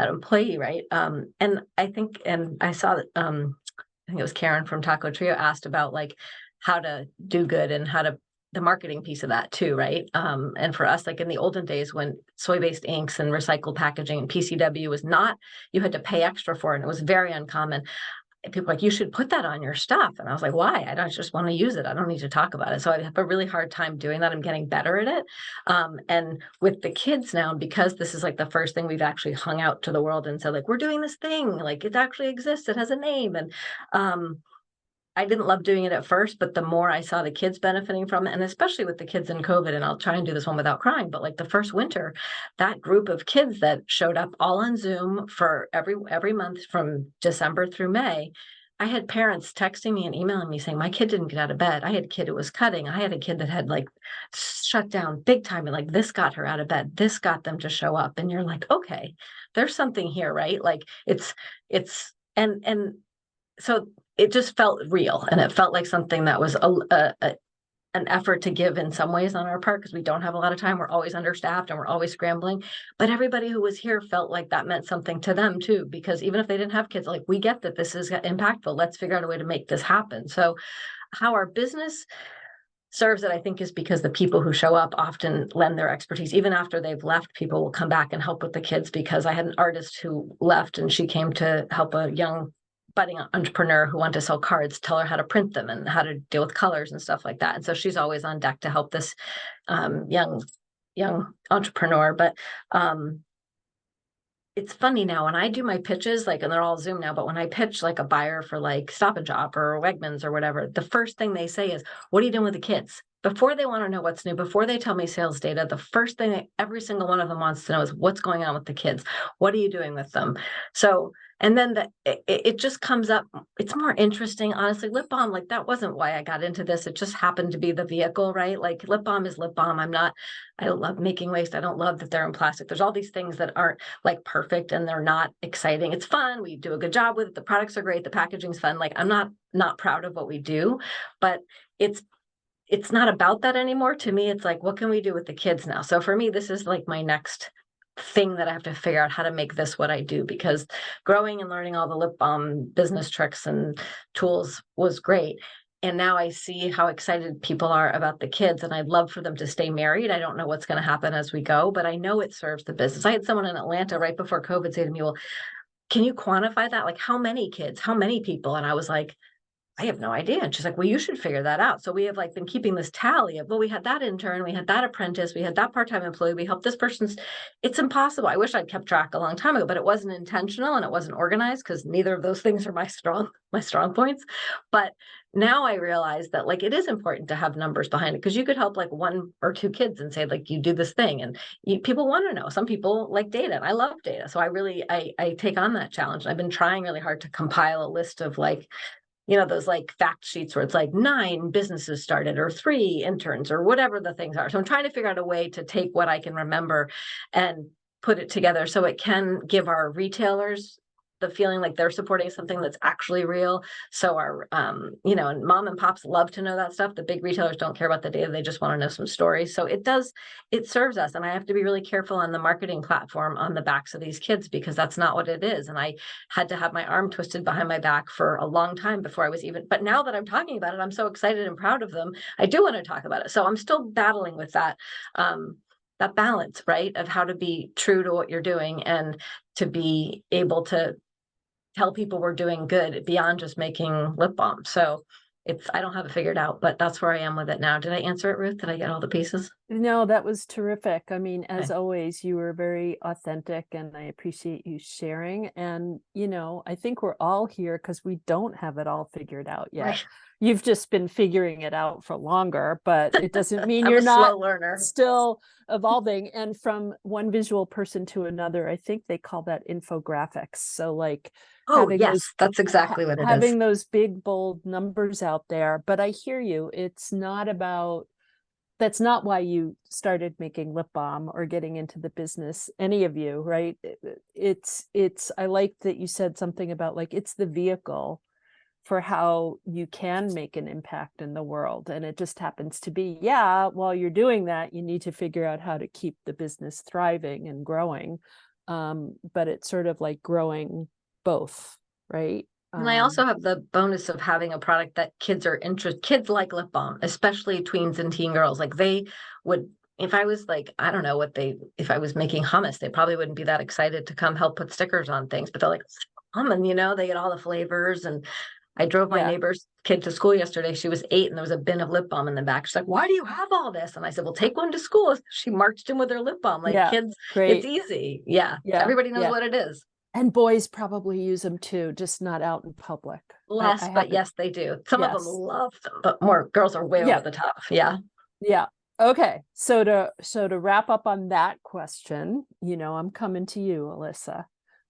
employee, right? And I think, and I saw that, I think it was Karen from Taco Trio asked about like how to do good and how to, the marketing piece of that too, right? And for us, like in the olden days when soy-based inks and recycled packaging and PCW was not, you had to pay extra for it, and it was very uncommon. And people were like, you should put that on your stuff. And I was like, why? I don't just want to use it. I don't need to talk about it. So I have a really hard time doing that. I'm getting better at it. And with the kids now, because this is like the first thing we've actually hung out to the world and said, like, we're doing this thing, like it actually exists. It has a name. And I didn't love doing it at first, but the more I saw the kids benefiting from it, and especially with the kids in COVID, and I'll try and do this one without crying, but like the first winter, that group of kids that showed up all on Zoom for every month from December through May, I had parents texting me and emailing me saying, my kid didn't get out of bed. I had a kid who was cutting. I had a kid that had like shut down big time, and like this got her out of bed. This got them to show up. And you're like, okay, there's something here, right? Like and so it just felt real, and it felt like something that was an effort to give in some ways on our part, because we don't have a lot of time. We're always understaffed and we're always scrambling. But everybody who was here felt like that meant something to them too, because even if they didn't have kids, like, we get that this is impactful. Let's figure out a way to make this happen. So how our business serves it, I think, is because the people who show up often lend their expertise. Even after they've left, people will come back and help with the kids, because I had an artist who left and she came to help a young budding entrepreneur who wanted to sell cards, tell her how to print them and how to deal with colors and stuff like that. And so she's always on deck to help this young entrepreneur. But it's funny now when I do my pitches, like, and they're all Zoom now, but when I pitch like a buyer for like Stop and Shop or Wegmans or whatever, the first thing they say is, what are you doing with the kids? Before they want to know what's new, before they tell me sales data, the first thing that every single one of them wants to know is, what's going on with the kids? What are you doing with them? So, and then it just comes up. It's more interesting, honestly. Lip balm, like, that wasn't why I got into this. It just happened to be the vehicle, right? Like, lip balm is lip balm. I don't love making waste. I don't love that they're in plastic. There's all these things that aren't like perfect, and they're not exciting. It's fun. We do a good job with it. The products are great. The packaging's fun. Like, I'm not proud of what we do, but it's not about that anymore. To me, it's like, what can we do with the kids now? So for me, this is like my next thing that I have to figure out how to make this what I do, because growing and learning all the lip balm business tricks and tools was great. And now I see how excited people are about the kids, and I'd love for them to stay married. I don't know what's going to happen as we go, but I know it serves the business. I had someone in Atlanta right before COVID say to me, well, can you quantify that? Like, how many kids, how many people? And I was like, I have no idea. And she's like, well, you should figure that out. So we have like been keeping this tally of, well, we had that intern, we had that apprentice, we had that part-time employee, we helped this person's. It's impossible. I wish I'd kept track a long time ago, but it wasn't intentional and it wasn't organized, because neither of those things are my strong points. But now I realize that like it is important to have numbers behind it, because you could help like 1 or 2 kids and say like, you do this thing, and people want to know. Some people like data, and I love data. So I take on that challenge. I've been trying really hard to compile a list of like, those like fact sheets where it's like 9 businesses started or 3 interns or whatever the things are. So I'm trying to figure out a way to take what I can remember and put it together so it can give our retailers the feeling like they're supporting something that's actually real. So our, and mom and pops love to know that stuff. The big retailers don't care about the data. They just want to know some stories. So it serves us. And I have to be really careful on the marketing platform on the backs of these kids, because that's not what it is. And I had to have my arm twisted behind my back for a long time before I was but now that I'm talking about it, I'm so excited and proud of them. I do want to talk about it. So I'm still battling with that balance, right? Of how to be true to what you're doing and to be able to tell people we're doing good beyond just making lip balm. So I don't have it figured out, but that's where I am with it now. Did I answer it, Ruth? Did I get all the pieces? No, that was terrific. I mean, as Okay. always, you were very authentic, and I appreciate you sharing. And, I think we're all here because we don't have it all figured out yet. Right. You've just been figuring it out for longer, but it doesn't mean I'm you're a not slow learner. still evolving. And from one visual person to another, I think they call that infographics. So like, Oh, yes, that's exactly what it is. having those big, bold numbers out there. But I hear you. That's not why you started making lip balm or getting into the business, any of you, right? I like that you said something about like, it's the vehicle for how you can make an impact in the world. And it just happens to be, while you're doing that, you need to figure out how to keep the business thriving and growing. But it's sort of like growing both, right? And I also have the bonus of having a product that kids are interested. Kids like lip balm, especially tweens and teen girls. Like they would, if I was like, I don't know if I was making hummus, they probably wouldn't be that excited to come help put stickers on things, but they're like, and they get all the flavors. And I drove my neighbor's kid to school yesterday. She was 8 and there was a bin of lip balm in the back. She's like, why do you have all this? And I said, well, take one to school. She marched in with her lip balm. Like kids, great. It's easy. Yeah. Everybody knows what it is. And boys probably use them too, just not out in public. Less, but yes, they do. Some of them love them, but more girls are way over the top. Yeah. Yeah. Okay. So to wrap up on that question, I'm coming to you, Alissa.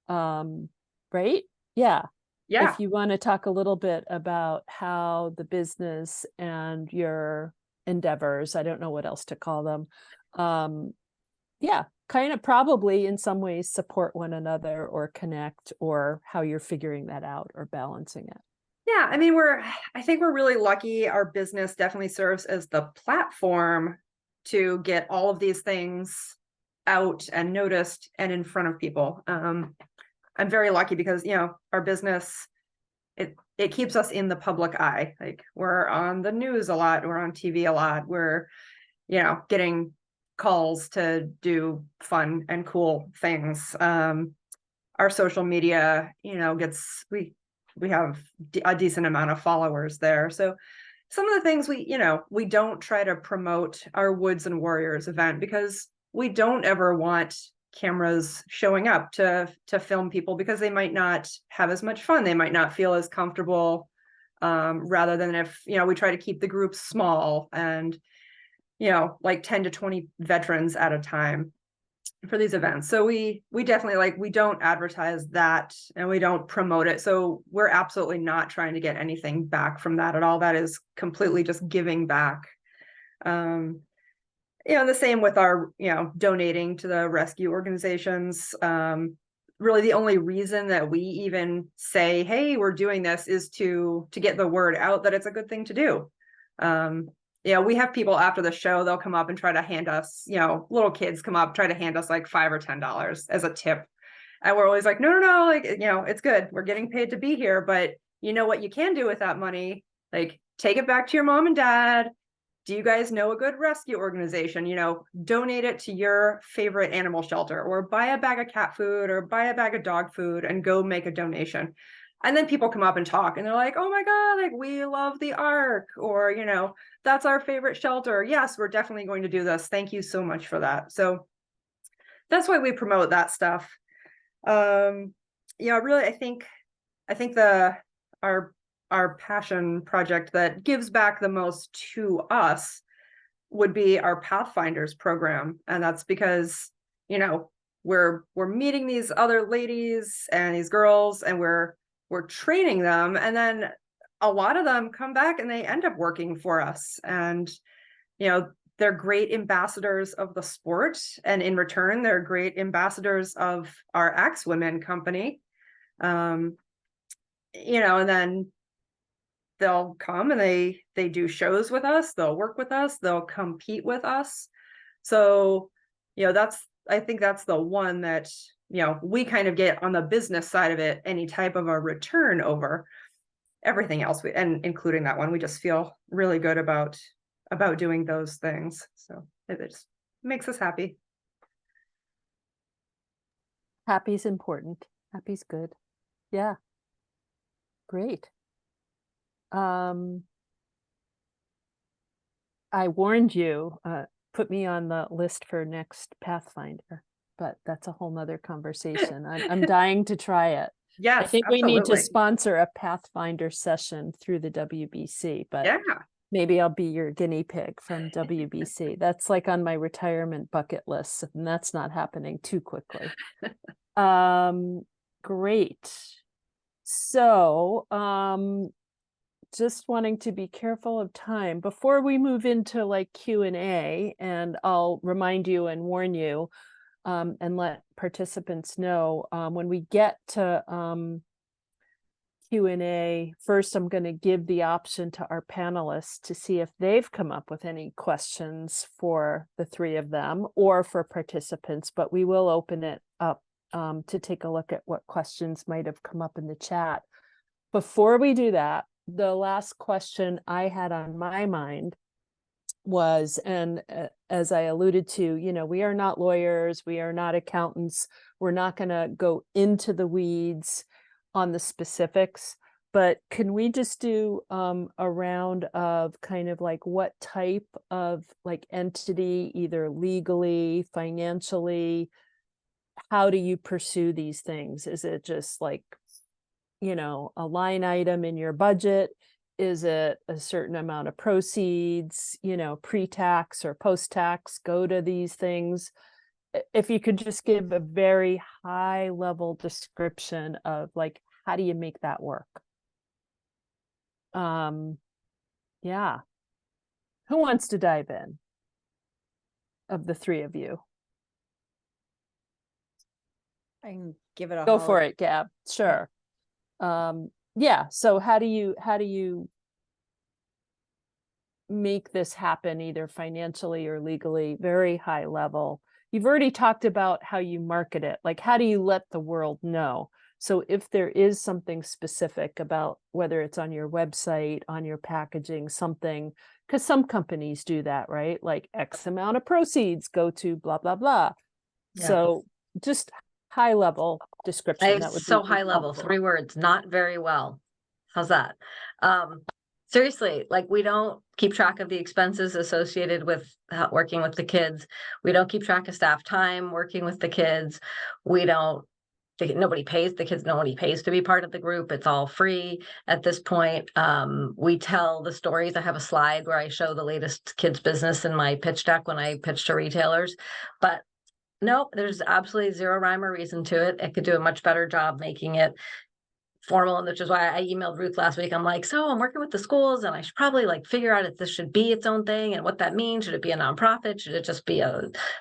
Right? Yeah. Yeah. If you want to talk a little bit about how the business and your endeavors, I don't know what else to call them, kind of probably in some ways support one another or connect, or how you're figuring that out or balancing it. Yeah, I mean, I think we're really lucky. Our business definitely serves as the platform to get all of these things out and noticed and in front of people. I'm very lucky because, our business, it keeps us in the public eye. Like we're on the news a lot, we're on TV a lot, we're, getting calls to do fun and cool things. Our social media, we have a decent amount of followers there. So some of the things we don't try to promote our Woods and Warriors event because we don't ever want cameras showing up to film people, because they might not have as much fun. They might not feel as comfortable, rather than if, we try to keep the groups small and, like 10 to 20 veterans at a time for these events. So we definitely we don't advertise that and we don't promote it. So we're absolutely not trying to get anything back from that at all. That is completely just giving back. The same with our, donating to the rescue organizations. Really the only reason that we even say, hey, we're doing this is to get the word out that it's a good thing to do. We have people after the show, they'll come up and try to hand us, little kids come up, try to hand us like $5 or $10 as a tip. And we're always like, no, it's good. We're getting paid to be here. But you know what you can do with that money? Like take it back to your mom and dad. Do you guys know a good rescue organization? Donate it to your favorite animal shelter, or buy a bag of cat food or buy a bag of dog food and go make a donation. And then people come up and talk and they're like, oh my God, like we love the Ark, or, that's our favorite shelter. Yes, we're definitely going to do this. Thank you so much for that. So that's why we promote that stuff. Really, I think our passion project that gives back the most to us would be our Pathfinders program. And that's because, we're meeting these other ladies and these girls, and we're training them. And then a lot of them come back and they end up working for us. And, they're great ambassadors of the sport. And in return, they're great ambassadors of our Axe Women company. And then they'll come and they do shows with us, they'll work with us, they'll compete with us. So, I think that's the one that, we kind of get on the business side of it, any type of a return over. Everything else, and including that one, we just feel really good about doing those things. So it just makes us happy. Happy's important. Happy's good. Yeah. Great. I warned you, put me on the list for next Pathfinder, but that's a whole nother conversation. I'm dying to try it. Yes, I think we need to absolutely. sponsor a Pathfinder session through the WBC, but Yeah. maybe I'll be your guinea pig from WBC. That's like on my retirement bucket list, and that's not happening too quickly. Great. So, just wanting to be careful of time before we move into like Q&A, and I'll remind you and warn you and let participants know when we get to Q&A. First, I'm going to give the option to our panelists to see if they've come up with any questions for the three of them or for participants, but we will open it up to take a look at what questions might have come up in the chat. Before we do that, the last question I had on my mind was, and as I alluded to, we are not lawyers, we are not accountants, we're not going to go into the weeds on the specifics, but can we just do a round of kind of like what type of like entity, either legally, financially, how do you pursue these things? Is it just like, a line item in your budget? Is it a certain amount of proceeds, pre-tax or post-tax go to these things? If you could just give a very high level description of like, how do you make that work? Yeah. Who wants to dive in of the three of you? I can give it a Go for it, Gab. Sure. Yeah. So how do you make this happen, either financially or legally? Very high level. You've already talked about how you market it. Like, how do you let the world know? So if there is something specific about whether it's on your website, on your packaging, something, because some companies do that, right? Like X amount of proceeds go to blah, blah, blah. Yeah. So just high level description. That would so be high level, 3 words, not very well. How's that? Seriously, like we don't keep track of the expenses associated with working with the kids. We don't keep track of staff time working with the kids. Nobody pays the kids. Nobody pays to be part of the group. It's all free at this point. We tell the stories. I have a slide where I show the latest kids business in my pitch deck when I pitch to retailers, but no, there's absolutely zero rhyme or reason to it. I could do a much better job making it formal, and which is why I emailed Ruth last week. I'm like, so I'm working with the schools and I should probably like figure out if this should be its own thing and what that means. Should it be a nonprofit? Should it just be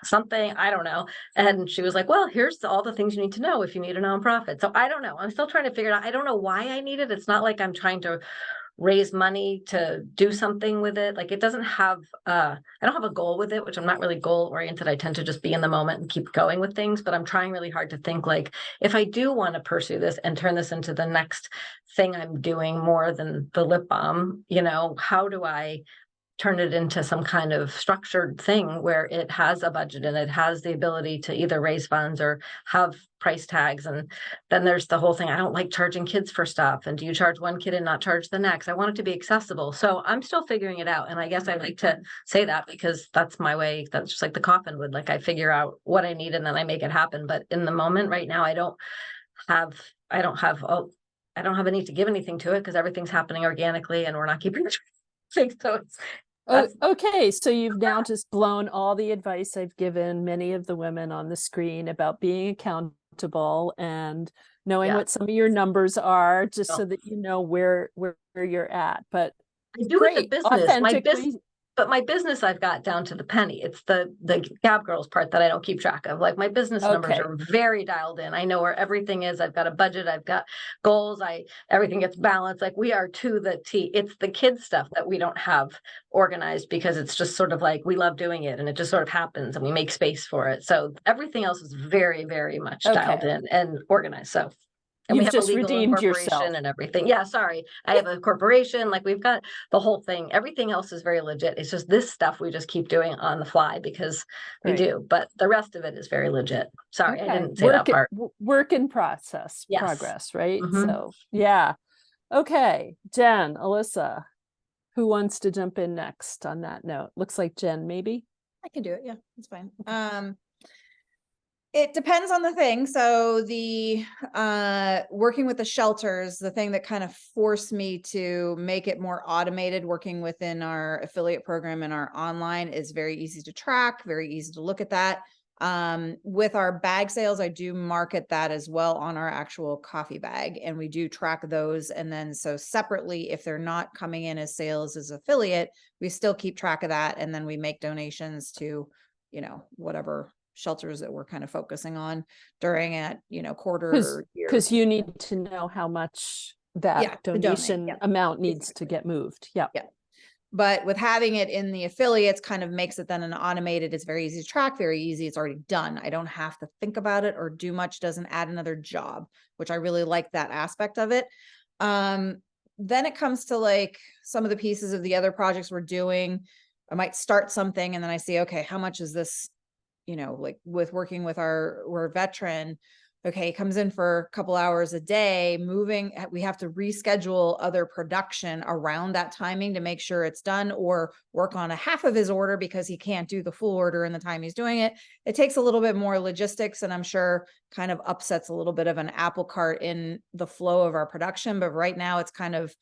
something? I don't know. And she was like, well, here's all the things you need to know if you need a nonprofit. So I don't know. I'm still trying to figure it out. I don't know why I need it. It's not like I'm trying to raise money to do something with it. Like it doesn't have, I don't have a goal with it, which I'm not really goal oriented. I tend to just be in the moment and keep going with things, but I'm trying really hard to think like, if I do want to pursue this and turn this into the next thing I'm doing more than the lip balm, you know, how do I turn it into some kind of structured thing where it has a budget and it has the ability to either raise funds or have price tags. And then there's the whole thing. I don't like charging kids for stuff. And do you charge one kid and not charge the next? I want it to be accessible. So I'm still figuring it out. And I guess I like to say that because that's my way. That's just like the coffin wood. Like I figure out what I need and then I make it happen. But in the moment right now, I don't have a need to give anything to it because everything's happening organically and we're not keeping so it's okay, so you've now just blown all the advice I've given many of the women on the screen about being accountable and knowing what some of your numbers are, just so that you know where you're at. But I do great, with the business. authentically. But my business I've got down to the penny. It's the Gab girls part that I don't keep track of. Like my business numbers are very dialed in. I know where everything is. I've got a budget. I've got goals. Everything gets balanced. Like we are to the T. It's the kids stuff that we don't have organized because it's just sort of like we love doing it and it just sort of happens and we make space for it. So everything else is very, very much dialed in and organized. So. And we have just a legal redeemed incorporation yourself. and everything. Yeah, sorry. I have a corporation. Like we've got the whole thing. Everything else is very legit. It's just this stuff we just keep doing on the fly because we do. But the rest of it is very legit. Sorry, I didn't say that part. Work in progress, right? So yeah. Okay, Jen, Alissa, who wants to jump in next on that note? Looks like Jen, maybe. I can do it. Yeah, that's fine. It depends on the thing. So the working with the shelters, the thing that kind of forced me to make it more automated, working within our affiliate program and our online is very easy to track, very easy to look at that. With our bag sales, I do market that as well on our actual coffee bag, and we do track those. And then so separately, if they're not coming in as sales as affiliate, we still keep track of that. And then we make donations to, you know, whatever shelters that we're kind of focusing on during at, you know, quarter year. Because you need to know how much that donation amount needs to get moved. Yeah. But with having it in the affiliates kind of makes it then an automated, it's very easy to track, very easy. It's already done. I don't have to think about it or do much, doesn't add another job, which I really like that aspect of it. Then it comes to like some of the pieces of the other projects we're doing. I might start something and then I see, okay, how much is this? You know, like with working with we're veteran, okay, comes in for a couple hours a day, we have to reschedule other production around that timing to make sure it's done, or work on a half of his order because he can't do the full order in the time he's doing it. It takes a little bit more logistics, and I'm sure kind of upsets a little bit of an apple cart in the flow of our production. But right now it's kind of,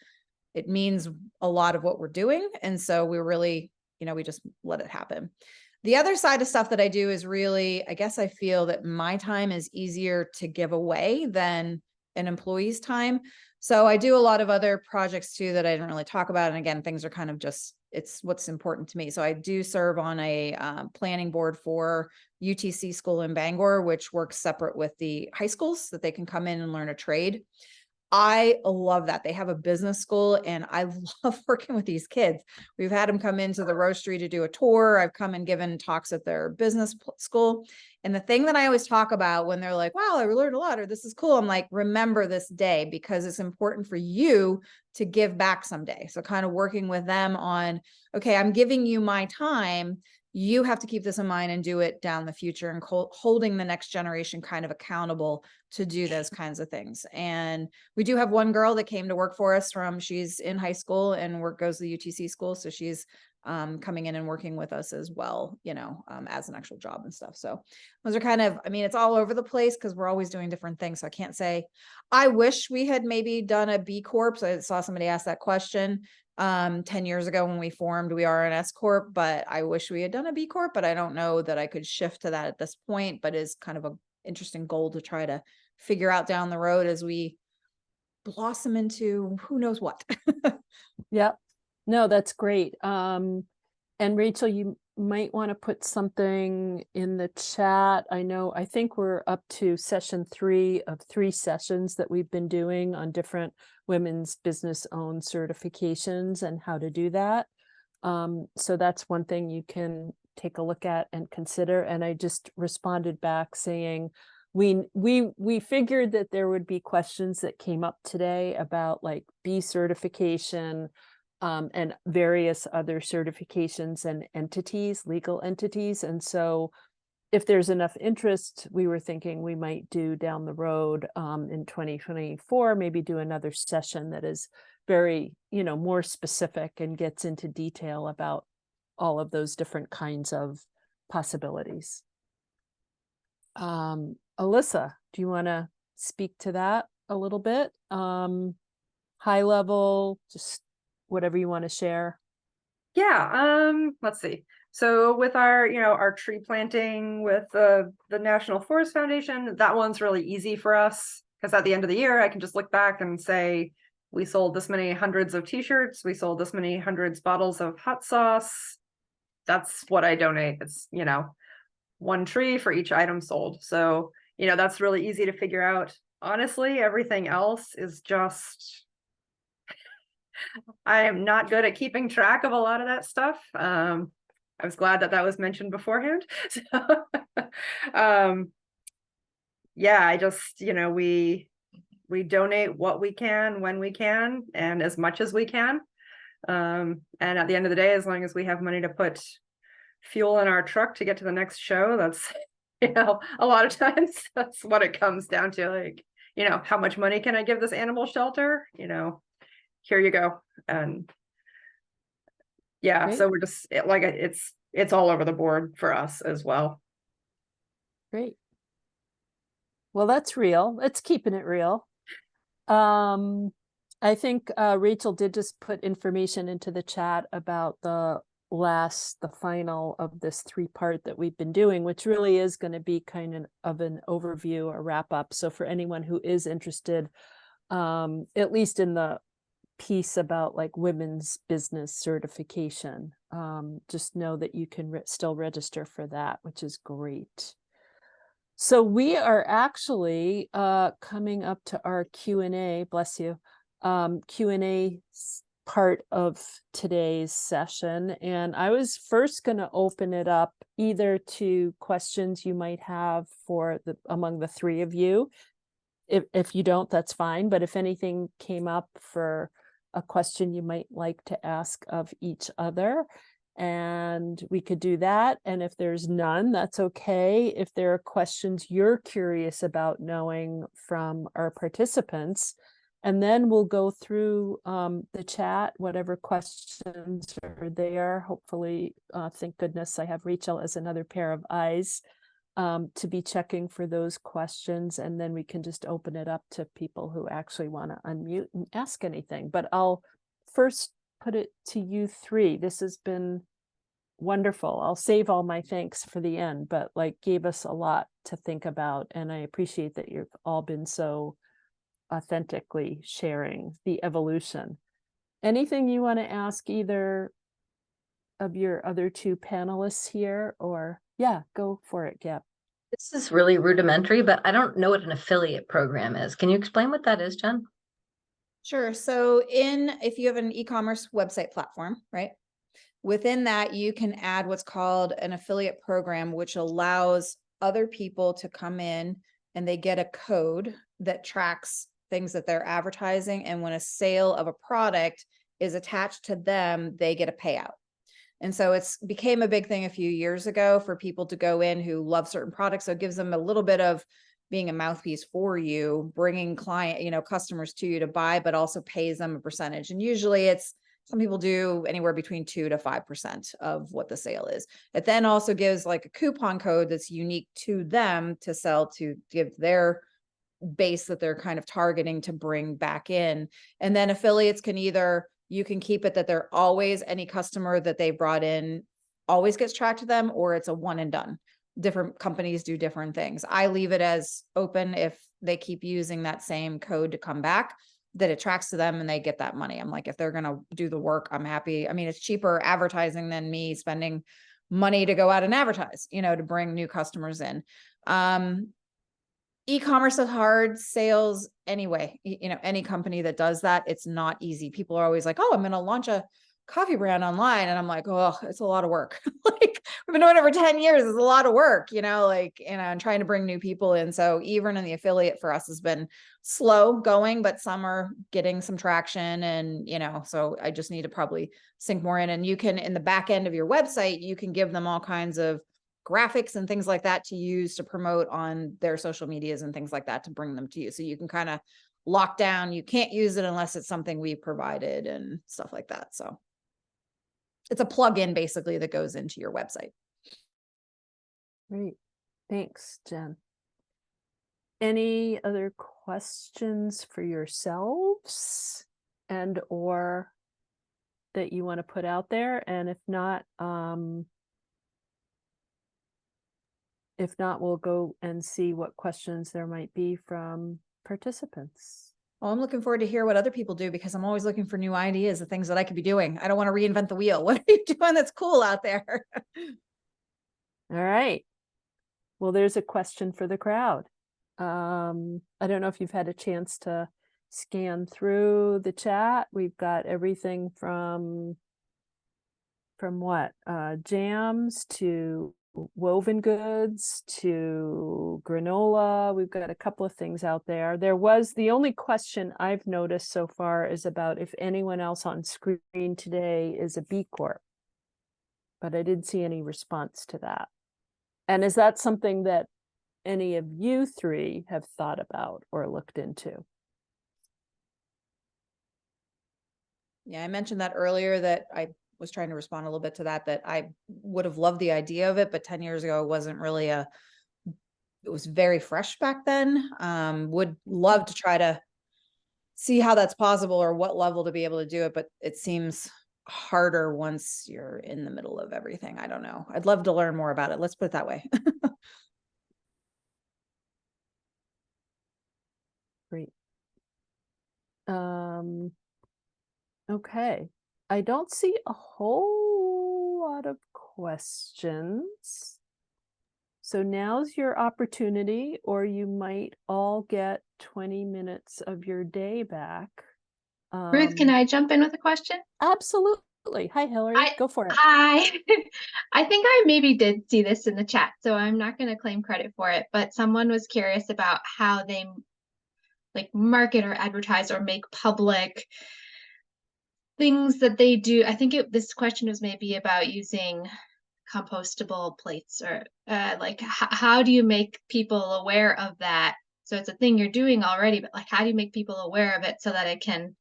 it means a lot of what we're doing. And so we really, you know, we just let it happen. The other side of stuff that I do is really, I guess I feel that my time is easier to give away than an employee's time. So I do a lot of other projects too that I didn't really talk about. And again, things are kind of just, it's what's important to me. So I do serve on a planning board for UTC school in Bangor, which works separate with the high schools so that they can come in and learn a trade. I love that. They have a business school and I love working with these kids. We've had them come into the roastery to do a tour. I've come and given talks at their business school. And the thing that I always talk about when they're like, wow, I learned a lot, or this is cool. I'm like, remember this day because it's important for you to give back someday. So kind of working with them on, okay, I'm giving you my time. You have to keep this in mind and do it down the future, and holding the next generation kind of accountable to do those kinds of things. And we do have one girl that came to work for us she's in high school and goes to the UTC school. So she's coming in and working with us as well, you know, as an actual job and stuff. So those are kind of, I mean, it's all over the place because we're always doing different things. So I can't say, I wish we had maybe done a B Corp. So I saw somebody ask that question 10 years ago when we formed. We are an S Corp, but I wish we had done a B Corp, but I don't know that I could shift to that at this point, but is kind of an interesting goal to try to figure out down the road as we blossom into who knows what. Yep. No, that's great. And Rachel, you might want to put something in the chat. I think we're up to session 3 of 3 sessions that we've been doing on different women's business owned certifications and how to do that. So that's one thing you can take a look at and consider. And I just responded back saying, we figured that there would be questions that came up today about like B certification, and various other certifications and entities, legal entities. And so if there's enough interest, we were thinking we might do down the road in 2024, maybe do another session that is very, more specific and gets into detail about all of those different kinds of possibilities. Alissa, do you want to speak to that a little bit? High level, just whatever you want to share. Yeah, let's see. So with our, our tree planting with the National Forest Foundation, that one's really easy for us because at the end of the year, I can just look back and say, we sold this many hundreds of t-shirts, we sold this many hundreds bottles of hot sauce. That's what I donate. It's, one tree for each item sold. So, that's really easy to figure out. Honestly, everything else is just, I am not good at keeping track of a lot of that stuff. I was glad that was mentioned beforehand. So, yeah, I just, we donate what we can, when we can, and as much as we can. And at the end of the day, as long as we have money to put fuel in our truck to get to the next show, that's, a lot of times that's what it comes down to. Like, how much money can I give this animal shelter? Here you go. And yeah, Great. so we're just it's all over the board for us as well. Great. Well, that's real. It's keeping it real. I think Rachel did just put information into the chat about the final of this 3-part that we've been doing, which really is going to be kind of an overview, a wrap up. So for anyone who is interested, at least in the piece about like women's business certification, just know that you can still register for that, which is great. So we are actually coming up to our Q&A, bless you, Q&A part of today's session. And I was first going to open it up either to questions you might have among the 3 of you. If you don't, that's fine. But if anything came up for a question you might like to ask of each other, and we could do that. And if there's none, that's okay. If there are questions you're curious about knowing from our participants, and then we'll go through the chat, whatever questions are there. Hopefully, thank goodness I have Rachel as another pair of eyes to be checking for those questions. And then we can just open it up to people who actually want to unmute and ask anything. But I'll first put it to you 3. This has been wonderful. I'll save all my thanks for the end, but gave us a lot to think about. And I appreciate that you've all been so authentically sharing the evolution. Anything you want to ask either of your other 2 panelists here, or go for it, Gab. This is really rudimentary, but I don't know what an affiliate program is. Can you explain what that is, Jen? Sure. So if you have an e-commerce website platform, right? Within that, you can add what's called an affiliate program, which allows other people to come in and they get a code that tracks things that they're advertising. And when a sale of a product is attached to them, they get a payout. And so it's became a big thing a few years ago for people to go in who love certain products. So it gives them a little bit of being a mouthpiece for you, bringing customers to you to buy, but also pays them a percentage. And usually some people do anywhere between 2 to 5% of what the sale is. It then also gives like a coupon code that's unique to them to sell to give their base that they're kind of targeting to bring back in. And then affiliates you can keep it that they're always, any customer that they brought in always gets tracked to them, or it's a one and done. Different companies do different things. I leave it as open. If they keep using that same code to come back, that it tracks to them and they get that money. I'm like, if they're going to do the work, I'm happy. I mean, it's cheaper advertising than me spending money to go out and advertise, to bring new customers in. E-commerce is hard, sales anyway, any company that does that, it's not easy. People are always like, oh, I'm going to launch a coffee brand online. And I'm like, oh, it's a lot of work. Like, we've been doing it for 10 years. It's a lot of work, and trying to bring new people in. So even in the affiliate for us has been slow going, but some are getting some traction. And, so I just need to probably sink more in. And you can, in the back end of your website, you can give them all kinds of graphics and things like that to use to promote on their social medias and things like that to bring them to you. So you can kind of lock down, you can't use it unless it's something we provided and stuff like that. So it's a plugin basically that goes into your website. Great. Thanks, Jen. Any other questions for yourselves and or that you want to put out there? And if not, we'll go and see what questions there might be from participants. Well, I'm looking forward to hear what other people do because I'm always looking for new ideas of things that I could be doing. I don't want to reinvent the wheel. What are you doing that's cool out there? All right. Well, there's a question for the crowd. I don't know if you've had a chance to scan through the chat. We've got everything from what? Jams to woven goods to granola. We've got a couple of things out there. The only question I've noticed so far is about if anyone else on screen today is a B Corp, but I didn't see any response to that. And is that something that any of you three have thought about or looked into? Yeah, I mentioned that earlier that I was trying to respond a little bit to that I would have loved the idea of it, but 10 years ago, it wasn't really it was very fresh back then. Would love to try to see how that's possible or what level to be able to do it, but it seems harder once you're in the middle of everything. I don't know. I'd love to learn more about it. Let's put it that way. Great. Okay. I don't see a whole lot of questions. So now's your opportunity, or you might all get 20 minutes of your day back. Ruth, can I jump in with a question? Absolutely. Hi, Hillary. Go for it. Hi. I think I maybe did see this in the chat, so I'm not going to claim credit for it, but someone was curious about how they market or advertise or make public things that they do. I think this question was maybe about using compostable plates or how do you make people aware of that? So it's a thing you're doing already, but how do you make people aware of it so that it can,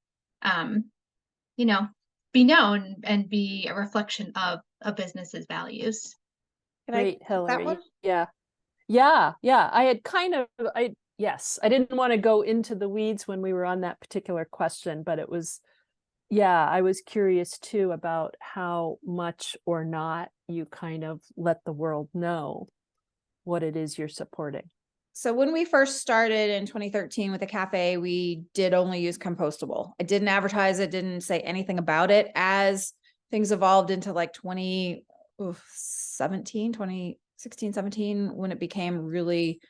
be known and be a reflection of a business's values? Great, Hillary. Yeah. I had yes, I didn't want to go into the weeds when we were on that particular question, but I was curious too about how much or not you kind of let the world know what it is you're supporting. So when we first started in 2013 with the cafe, we did only use compostable. I didn't advertise it, didn't say anything about it. As things evolved into 2016, 17, when it became really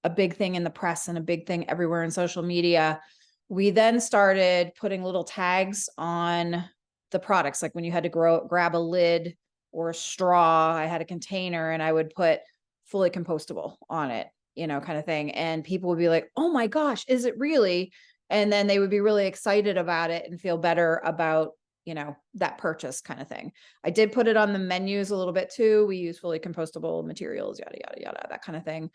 a big thing in the press and a big thing everywhere in social media, we then started putting little tags on the products. Like when you had to grab a lid or a straw, I had a container and I would put fully compostable on it, kind of thing. And people would be like, oh my gosh, is it really? And then they would be really excited about it and feel better about, that purchase kind of thing. I did put it on the menus a little bit too. We use fully compostable materials, yada, yada, yada, that kind of thing.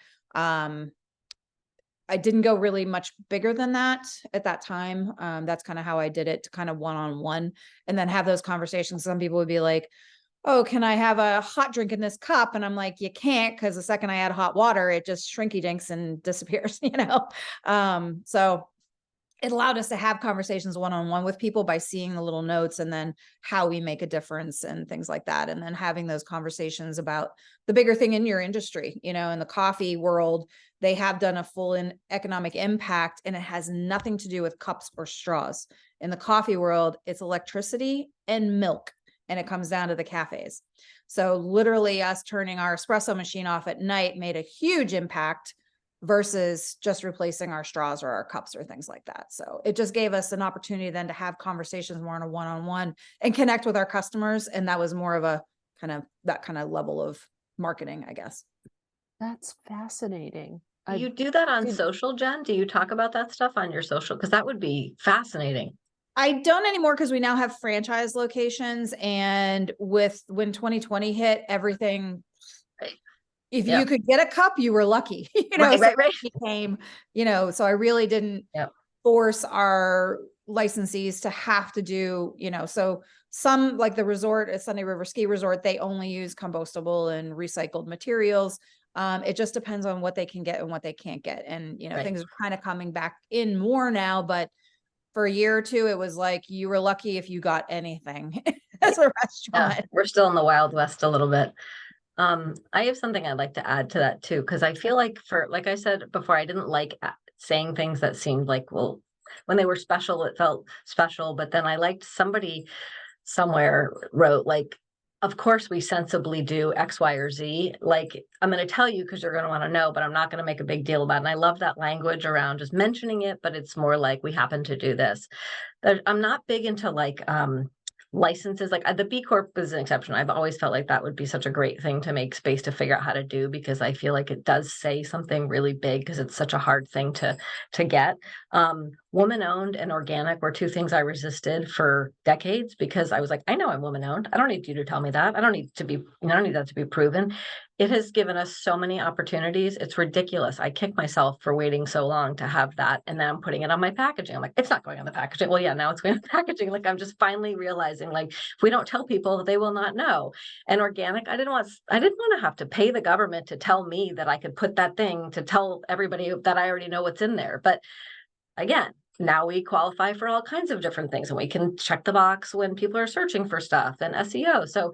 I didn't go really much bigger than that at that time. That's kind of how I did it, to kind of one-on-one, and then have those conversations. Some people would be like, oh, can I have a hot drink in this cup? And I'm like, you can't, because the second I add hot water, it just shrinky dinks and disappears, So it allowed us to have conversations one-on-one with people by seeing the little notes and then how we make a difference and things like that. And then having those conversations about the bigger thing in your industry, in the coffee world, they have done a full economic impact, and it has nothing to do with cups or straws. In the coffee world, it's electricity and milk, and it comes down to the cafes. So literally us turning our espresso machine off at night made a huge impact versus just replacing our straws or our cups or things like that. So it just gave us an opportunity then to have conversations more on a one-on-one and connect with our customers. And that was more of a that kind of level of marketing, I guess. That's fascinating. Do you do that on social, Jen? Do you talk about that stuff on your social? Because that would be fascinating. I don't anymore because we now have franchise locations, and when 2020 hit, everything, if you could get a cup, you were lucky, Right. It became, so I really didn't force our licensees to have to do, so some, like the resort at Sunday River Ski Resort, they only use compostable and recycled materials. It just depends on what they can get and what they can't get. And, things are kind of coming back in more now, but for a year or two, it was like, you were lucky if you got anything as a restaurant. Yeah, we're still in the Wild West a little bit. I have something I'd like to add to that too, because I feel like like I said before, I didn't like saying things that seemed like, well, when they were special, it felt special. But then I liked somebody somewhere wrote like, of course we sensibly do X, Y, or Z. Like, I'm going to tell you because you're going to want to know, but I'm not going to make a big deal about it. And I love that language around just mentioning it, but it's more like we happen to do this. I'm not big into like licenses. Like the B Corp is an exception. I've always felt like that would be such a great thing to make space to figure out how to do, because I feel like it does say something really big because it's such a hard thing to get. Woman owned and organic were two things I resisted for decades because I was like, I know I'm woman owned. I don't need you to tell me that. I don't need that to be proven. It has given us so many opportunities. It's ridiculous. I kick myself for waiting so long to have that. And then I'm putting it on my packaging. I'm like, it's not going on the packaging. Well, yeah, now it's going on the packaging. Like, I'm just finally realizing, like, if we don't tell people, they will not know. And organic, I didn't want to have to pay the government to tell me that I could put that thing to tell everybody that I already know what's in there. But again, now we qualify for all kinds of different things, and we can check the box when people are searching for stuff and SEO. So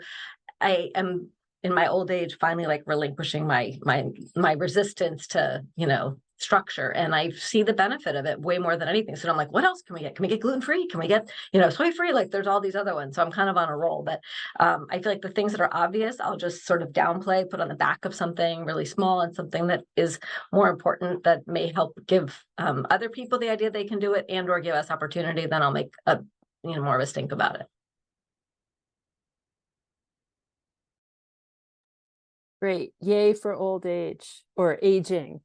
I am, in my old age, finally like relinquishing my resistance to, structure. And I see the benefit of it way more than anything. So I'm like, what else can we get? Can we get gluten-free? Can we get, soy-free? Like, there's all these other ones. So I'm kind of on a roll, but I feel like the things that are obvious, I'll just sort of downplay, put on the back of something really small, and something that is more important that may help give other people the idea they can do it and or give us opportunity. Then I'll make a, more of a stink about it. Great. Yay for old age or aging.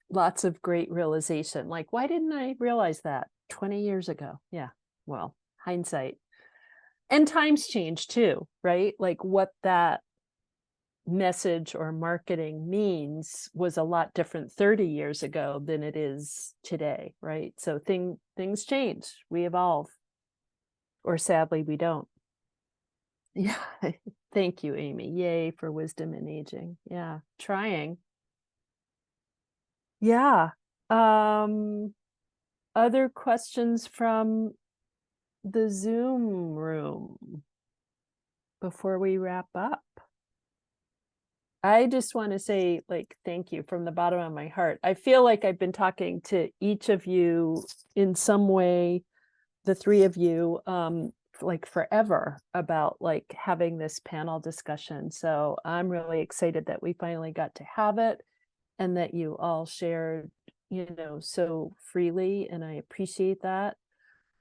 Lots of great realization. Like, why didn't I realize that 20 years ago? Yeah. Well, hindsight. And times change too, right? Like, what that message or marketing means was a lot different 30 years ago than it is today, right? So things change. We evolve. Or sadly, we don't. Yeah. Thank you, Amy. Yay for wisdom in aging. Yeah. Trying. Yeah. Other questions from the Zoom room before we wrap up? I just want to say, like, thank you from the bottom of my heart. I feel like I've been talking to each of you in some way, the three of you, like forever, about like having this panel discussion. So I'm really excited that we finally got to have it, and that you all shared, so freely, and I appreciate that.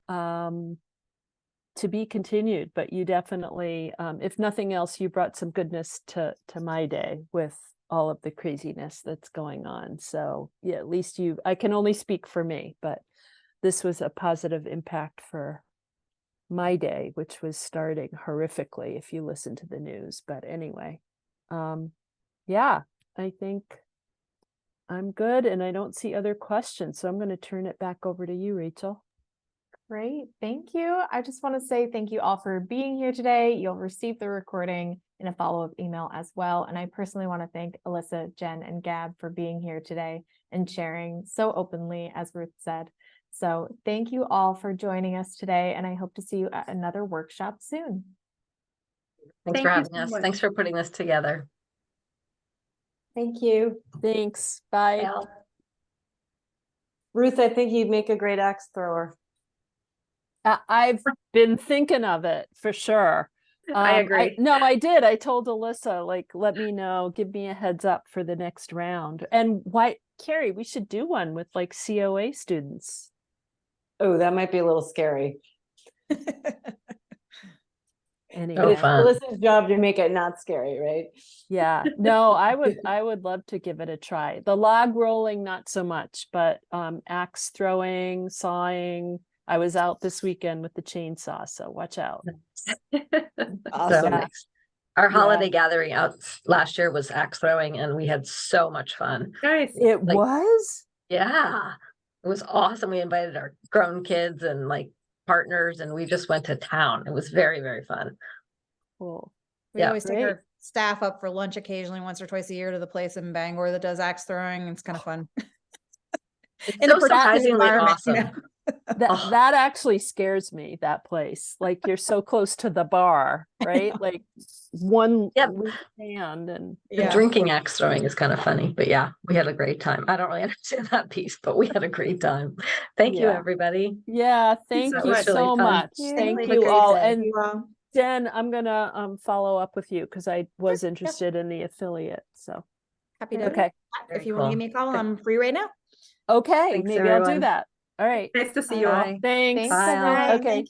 To be continued, but you definitely, if nothing else, you brought some goodness to my day with all of the craziness that's going on. So yeah, at least I can only speak for me, but this was a positive impact for my day, which was starting horrifically if you listen to the news. But anyway, yeah, I think I'm good, and I don't see other questions. So I'm going to turn it back over to you, Rachel. Great. Thank you. I just want to say thank you all for being here today. You'll receive the recording in a follow-up email as well. And I personally want to thank Alissa, Jen, and Gab for being here today and sharing so openly, as Ruth said. So thank you all for joining us today, and I hope to see you at another workshop soon. Thanks for having us. Thanks for putting this together. Thank you. Thanks. Bye. Well, Ruth, I think you'd make a great axe thrower. I've been thinking of it for sure. I agree. No, I did. I told Alissa, like, let me know, give me a heads up for the next round. And why, Carrie, we should do one with like COA students. Oh, that might be a little scary. Anyway, Oh, But it's fun. Alyssa's job to make it not scary, right? yeah, no, I would love to give it a try. The log rolling, not so much, but axe throwing, sawing. I was out this weekend with the chainsaw, so watch out. So Awesome. nice. Our holiday gathering out last year was axe throwing, and we had so much fun. Nice. It Like- was? Yeah, it was awesome. We invited our grown kids and like partners, and we just went to town. It was very, very fun. Cool. We Yeah, always take great. our staff up for lunch occasionally, once or twice a year, to the place in Bangor that does axe throwing. It's kind of fun. It's In a so productive surprisingly environment, you awesome. know? That Oh. that actually scares me, that place. Like you're so close to the bar, right? Like one Yep. loose hand and The Yeah. drinking axe throwing is kind of funny, but yeah, we had a great time. I don't really understand that piece, but we had a great time. Thank you, Yeah. everybody. yeah, thank so you much. so Really fun. much. you. Thank Have a you great all. day. And You all. Jen, I'm gonna follow up with you because I was interested in the affiliate. So Happy to. okay. Very If you want to cool. give me a call, I'm free right now. Okay, Thanks, maybe I'll do everyone. that. All right. Nice to see you all. Bye. Thanks. Thanks, Bye, all. everyone. Okay.